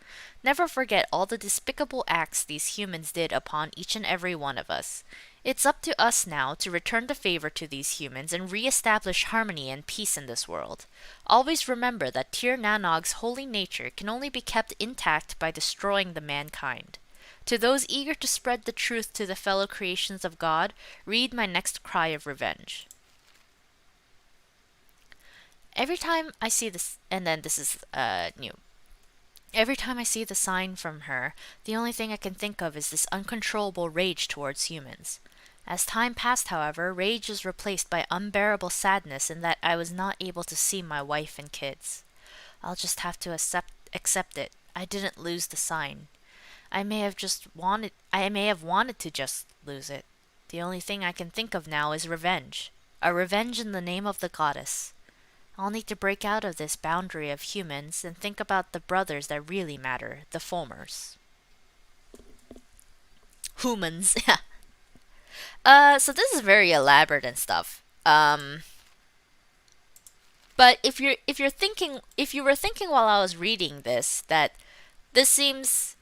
S1: Never forget all the despicable acts these humans did upon each and every one of us. It's up to us now to return the favor to these humans and re-establish harmony and peace in this world. Always remember that Tir Nanog's holy nature can only be kept intact by destroying the mankind. To those eager to spread the truth to the fellow creations of God, read my next cry of revenge. Every time I see this, and then this is new. Every time I see the sign from her, the only thing I can think of is this uncontrollable rage towards humans. As time passed, however, rage was replaced by unbearable sadness in that I was not able to see my wife and kids. I'll just have to accept it. I didn't lose the sign. I may have wanted to just lose it. The only thing I can think of now is revenge. A revenge in the name of the goddess. I'll need to break out of this boundary of humans and think about the brothers that really matter, the foamers. Humans. So this is very elaborate and stuff. But if you were thinking while I was reading this that this seems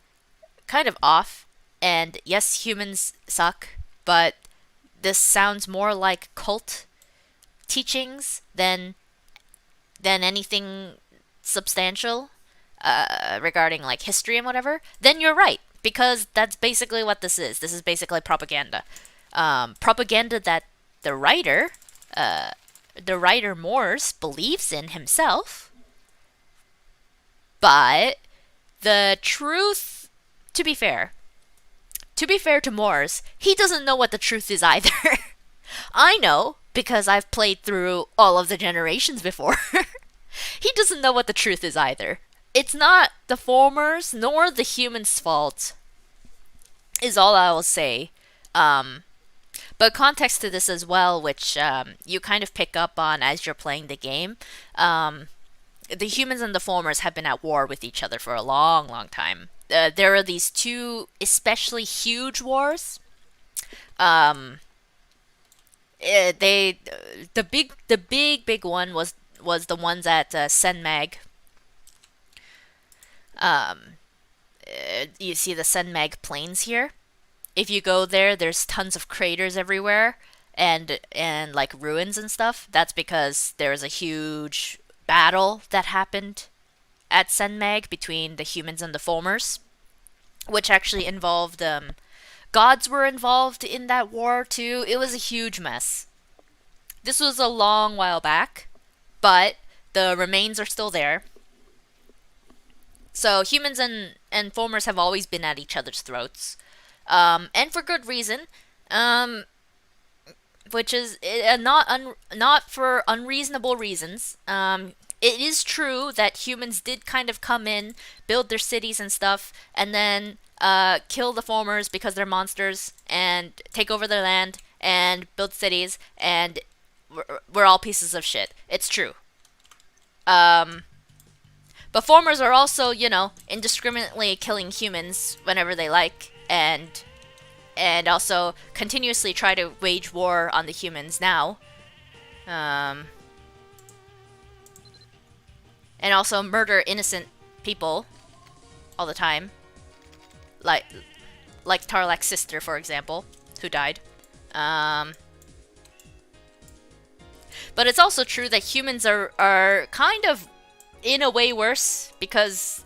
S1: kind of off, and yes, humans suck, but this sounds more like cult teachings than anything substantial regarding like history and whatever, then you're right, because that's basically what this is. This is basically propaganda. Propaganda that the writer Morse believes in himself, but the truth, to be fair to Morse, he doesn't know what the truth is either. I know, because I've played through all of the generations before. He doesn't know what the truth is either. It's not the foamers nor the humans' fault, is all I will say. But context to this as well, which you kind of pick up on as you're playing the game. The humans and the foamers have been at war with each other for a long, long time. There are these two especially huge wars. The big one was the ones at Senmag. You see the Senmag plains here. If you go there, there's tons of craters everywhere and like ruins and stuff. That's because there was a huge battle that happened at Senmag between the humans and the foamers, which actually involved gods were involved in that war too. It was a huge mess. This was a long while back, but the remains are still there. So humans and foamers have always been at each other's throats, and for good reason. Which is not for unreasonable reasons. It is true that humans did kind of come in, build their cities and stuff, and then kill the foamers because they're monsters, and take over their land, and build cities, and we're all pieces of shit. It's true. But formers are also, indiscriminately killing humans whenever they like, and also continuously try to wage war on the humans now. And also murder innocent people all the time. Like Tarlak's sister, for example, who died. But it's also true that humans are kind of, in a way, worse because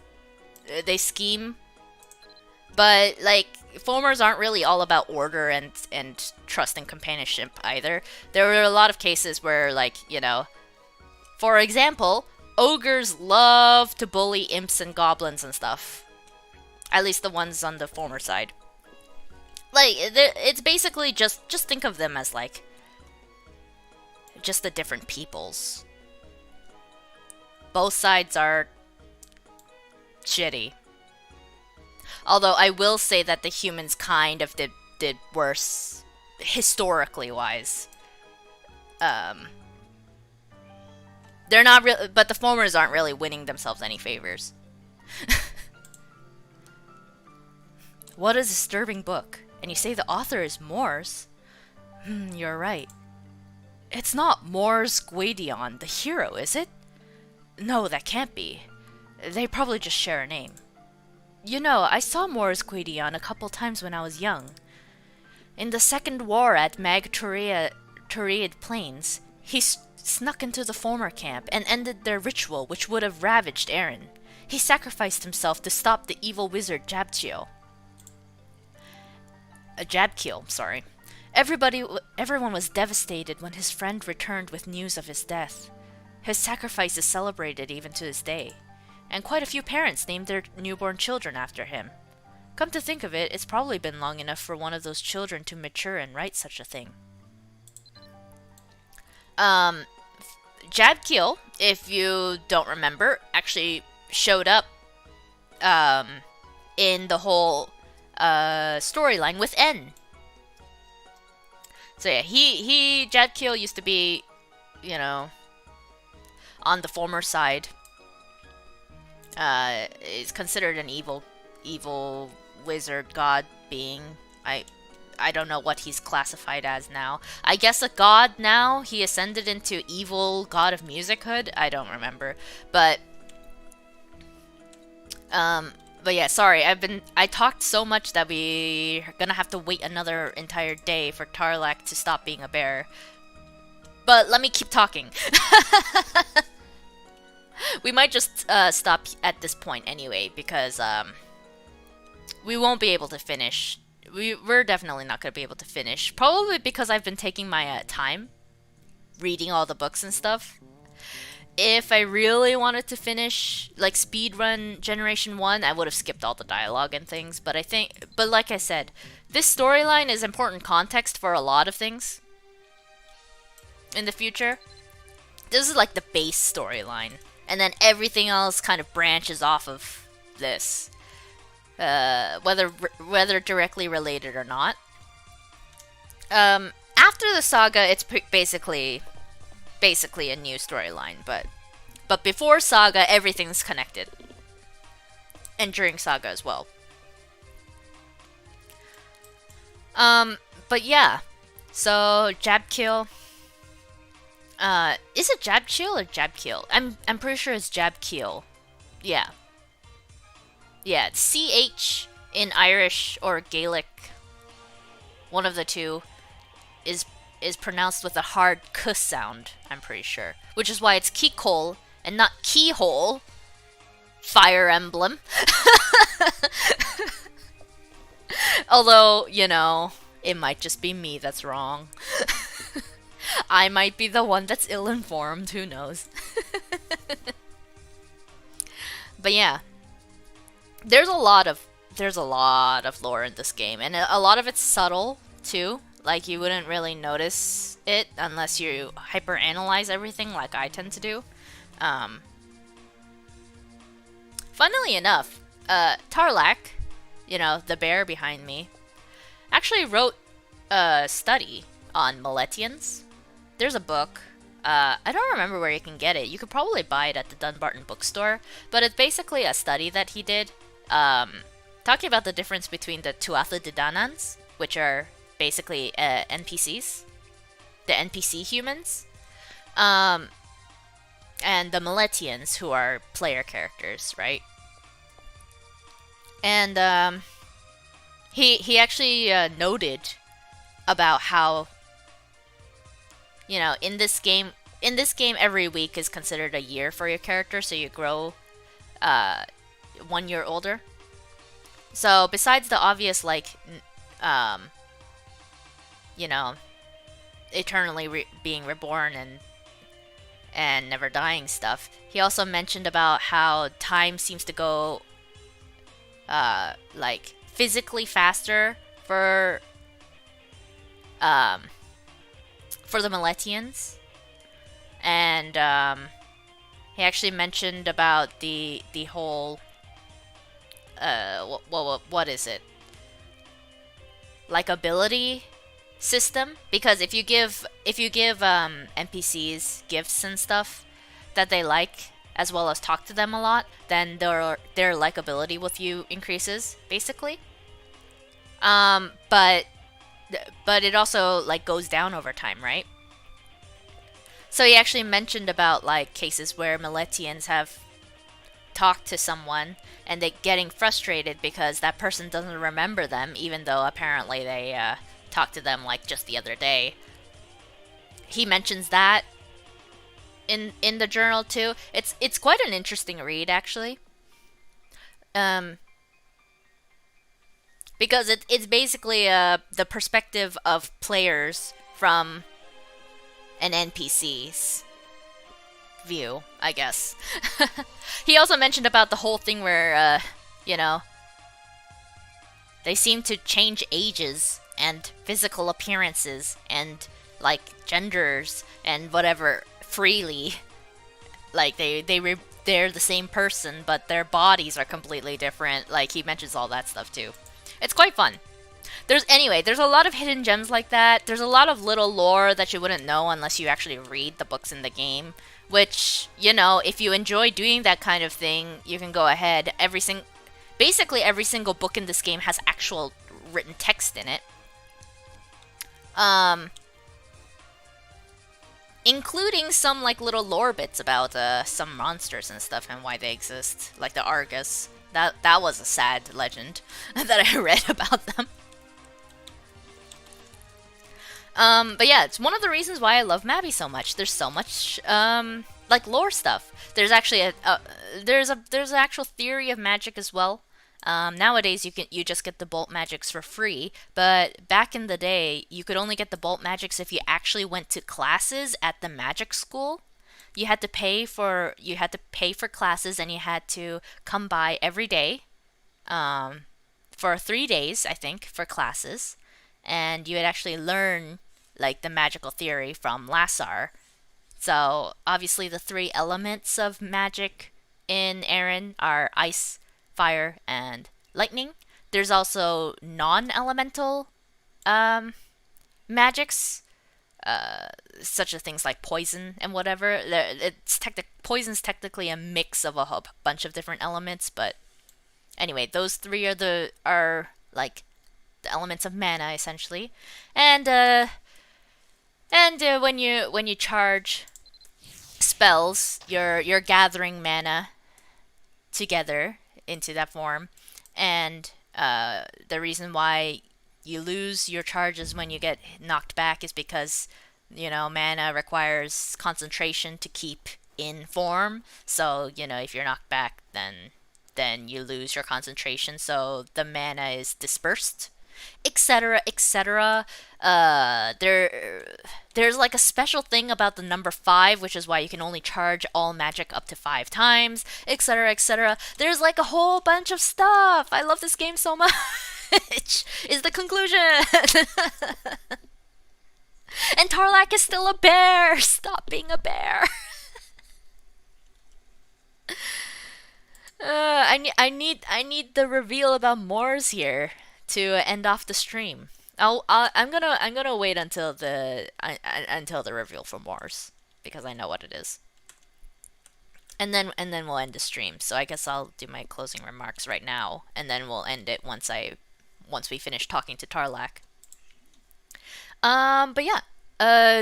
S1: they scheme. But, formers aren't really all about order and trust and companionship either. There were a lot of cases where, for example, ogres love to bully imps and goblins and stuff. At least the ones on the former side. It's basically just think of them as, just the different peoples. Both sides are shitty. Although I will say that the humans kind of did worse, historically wise. They're not really, but the formers aren't really winning themselves any favors. What a disturbing book. And you say the author is Morse? You're right. It's not Morse Gwydion, the hero, is it? No, that can't be. They probably just share a name. I saw Morse Gwydion a couple times when I was young. In the Second War at Mag Turid Plains, he snuck into the former camp and ended their ritual which would have ravaged Erin. He sacrificed himself to stop the evil wizard Jabkiel. Sorry. Everyone was devastated when his friend returned with news of his death. His sacrifice is celebrated even to this day, and quite a few parents named their newborn children after him. Come to think of it, it's probably been long enough for one of those children to mature and write such a thing. Jabkiel, if you don't remember, actually showed up in the whole storyline with N. So yeah, Jabkiel used to be, on the former side. Is considered an evil wizard god being. I don't know what he's classified as now. I guess a god now. He ascended into evil god of musichood. I don't remember, but yeah, sorry. I talked so much that we're gonna have to wait another entire day for Tarlak to stop being a bear. But let me keep talking. We might just stop at this point anyway, because we won't be able to finish. We're definitely not going to be able to finish. Probably because I've been taking my time reading all the books and stuff. If I really wanted to finish, speedrun Generation 1, I would have skipped all the dialogue and things. But like I said, this storyline is important context for a lot of things in the future. This is the base storyline. And then everything else kind of branches off of this. Whether directly related or not. After the saga, it's basically a new storyline, but before saga, everything's connected. And during saga as well. But yeah. So Jabkiel. Is it Jabkiel or Jabkiel? I'm pretty sure it's Jabkiel. Yeah. Yeah, CH in Irish or Gaelic, one of the two, is pronounced with a hard k sound, I'm pretty sure. Which is why it's Keycole and not Keyhole. Fire Emblem. Although, it might just be me that's wrong. I might be the one that's ill-informed, who knows. But yeah. There's a lot of lore in this game, and a lot of it's subtle too. You wouldn't really notice it unless you hyper-analyze everything like I tend to do. Funnily enough, Tarlak, the bear behind me, actually wrote a study on Meletians. There's a book. I don't remember where you can get it. You could probably buy it at the Dunbarton bookstore, but it's basically a study that he did, talking about the difference between the Tuatha De Dananns, which are basically NPCs, the NPC humans, and the Meletians, who are player characters, right? And he actually noted about how, you know, in this game every week is considered a year for your character, so you grow 1 year older. So besides the obvious, like, you know, eternally being reborn and never dying stuff, he also mentioned about how time seems to go like physically faster for the Meletians, and he actually mentioned about the whole what is it, like, ability system, because if you give NPCs gifts and stuff that they like, as well as talk to them a lot, then their likability with you increases, basically. But it also, like, goes down over time, right? So he actually mentioned about, like, cases where Meletians have talked to someone and they getting frustrated because that person doesn't remember them, even though apparently they talked to them, like, just the other day. He mentions that in the journal too. It's quite an interesting read, actually. Because it's basically the perspective of players from an NPC's view, I guess. He also mentioned about the whole thing where, you know, they seem to change ages and physical appearances and, like, genders and whatever freely. Like, they're the same person, but their bodies are completely different. Like, he mentions all that stuff too. It's quite fun. There's a lot of hidden gems like that. There's a lot of little lore that you wouldn't know unless you actually read the books in the game. Which, you know, if you enjoy doing that kind of thing, you can go ahead. Basically every single book in this game has actual written text in it. Including some, like, little lore bits about some monsters and stuff and why they exist, like the Argus. That was a sad legend that I read about them. But yeah, it's one of the reasons why I love Mabi so much. There's so much like, lore stuff. There's actually there's an actual theory of magic as well. Nowadays you just get the bolt magics for free, but back in the day you could only get the bolt magics if you actually went to classes at the magic school. You had to pay for classes, and you had to come by every day, for 3 days, I think, for classes, and you would actually learn, like, the magical theory from Lassar. So obviously the 3 elements of magic in Aaron are ice, fire, and lightning. There's also non-elemental magics, such as things like poison and whatever. Poison's technically a mix of a bunch of different elements, but anyway, those 3 are like the elements of mana, essentially. And when you charge spells, you're gathering mana together into that form, and the reason why you lose your charges when you get knocked back is because, you know, mana requires concentration to keep in form. So, you know, if you're knocked back, then you lose your concentration, so the mana is dispersed, etc., etc. There's, like, a special thing about the number 5, which is why you can only charge all magic up to 5 times, etc., etc. There's, like, a whole bunch of stuff. I love this game so much. Is the conclusion. And Tarlac is still a bear. Stop being a bear. I need the reveal about Moors here to end off the stream. I'm gonna wait until the reveal for Moors, because I know what it is. And then we'll end the stream. So I guess I'll do my closing remarks right now, and then we'll end it once we finish talking to Tarlac. But yeah,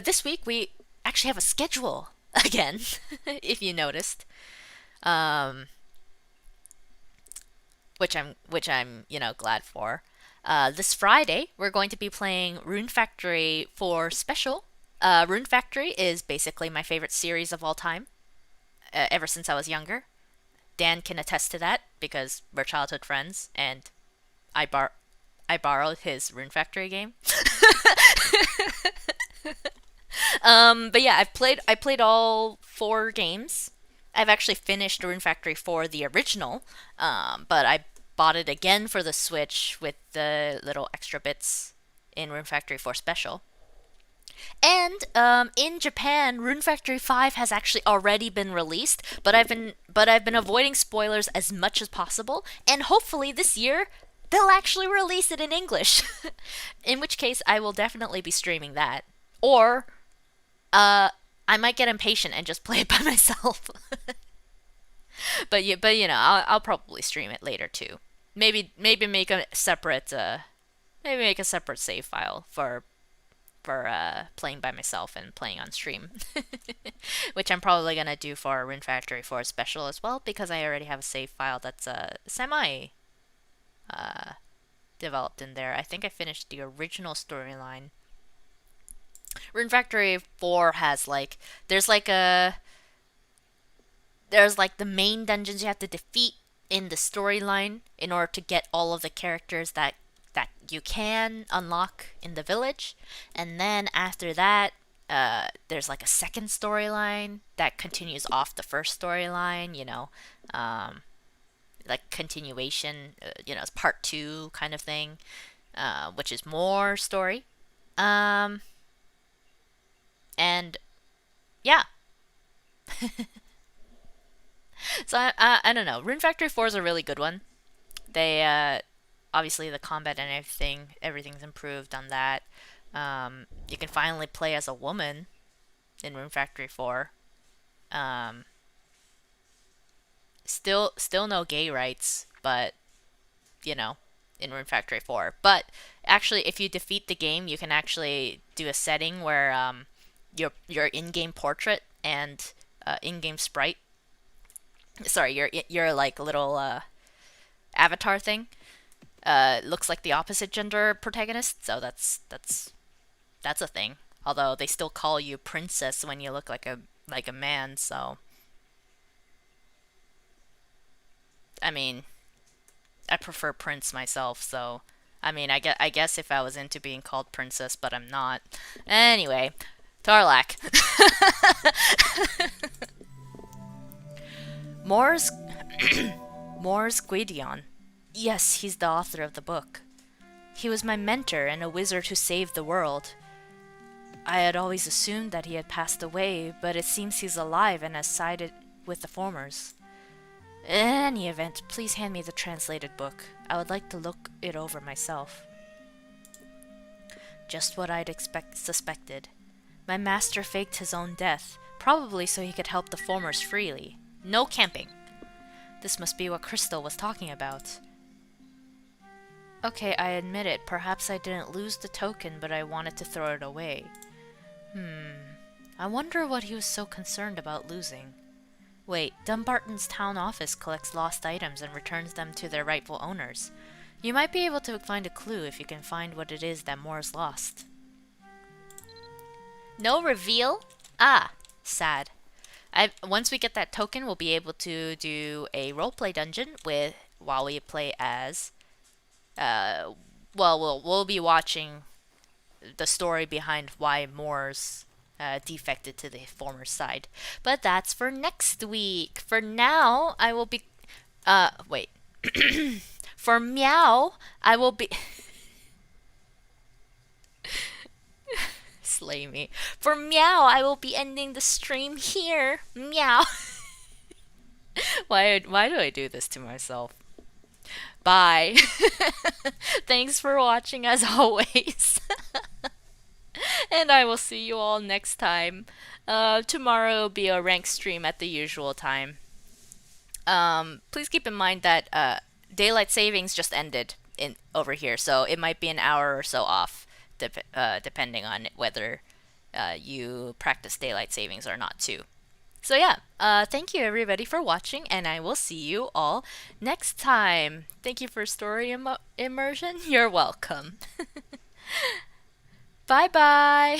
S1: this week we actually have a schedule again, if you noticed. Which I'm glad for. This Friday we're going to be playing Rune Factory 4 Special. Rune Factory is basically my favorite series of all time. Ever since I was younger. Dan can attest to that because we're childhood friends, and I borrowed his Rune Factory game. But yeah, I played all 4 games. I've actually finished Rune Factory 4, the original, but I bought it again for the Switch with the little extra bits in Rune Factory 4 Special. And in Japan, Rune Factory 5 has actually already been released, but I've been avoiding spoilers as much as possible, and hopefully this year they'll actually release it in English. In which case I will definitely be streaming that. Or I might get impatient and just play it by myself. but I'll probably stream it later too. Maybe make a separate save file for playing by myself and playing on stream. Which I'm probably going to do for Rune Factory 4 Special as well, because I already have a save file that's semi developed in there. I think I finished the original storyline. Rune Factory 4 has there's the main dungeons you have to defeat in the storyline in order to get all of the characters that you can unlock in the village, and then after that there's a second storyline that continues off the first storyline, continuation, it's part 2 kind of thing, which is more story, and yeah. So I don't know, Rune Factory 4 is a really good one. They obviously the combat and everything's improved on that. You can finally play as a woman in Rune Factory 4. Still no gay rights, but in Rune Factory 4. But actually, if you defeat the game, you can actually do a setting where your in-game portrait and in-game sprite, sorry, your little avatar thing, looks like the opposite gender protagonist, so that's a thing. Although they still call you princess when you look like a man, so I mean, I prefer prince myself, so I mean, I guess if I was into being called princess, but I'm not. Anyway, Tarlac. Morris Gwydion. Yes, he's the author of the book. He was my mentor and a wizard who saved the world. I had always assumed that he had passed away, but it seems he's alive and has sided with the formers. In any event, please hand me the translated book. I would like to look it over myself. Just what I'd suspected. My master faked his own death, probably so he could help the formers freely. No camping. This must be what Crystal was talking about. Okay, I admit it. Perhaps I didn't lose the token, but I wanted to throw it away. I wonder what he was so concerned about losing. Wait, Dumbarton's town office collects lost items and returns them to their rightful owners. You might be able to find a clue if you can find what it is that Moore's lost. No reveal? Ah, sad. Once we get that token, we'll be able to do a roleplay dungeon while we play as... we'll be watching the story behind why Moore's defected to the former side. But that's for next week. For now, I will be... wait. For Meow, I will be... Slay me. For Meow, I will be ending the stream here. Meow. Why do I do this to myself? Bye. Thanks for watching as always. And I will see you all next time. Tomorrow will be a rank stream at the usual time. Please keep in mind that daylight savings just ended in over here, so it might be an hour or so off, depending on whether you practice daylight savings or not too. So yeah, thank you everybody for watching, and I will see you all next time. Thank you for story immersion. You're welcome. Bye bye.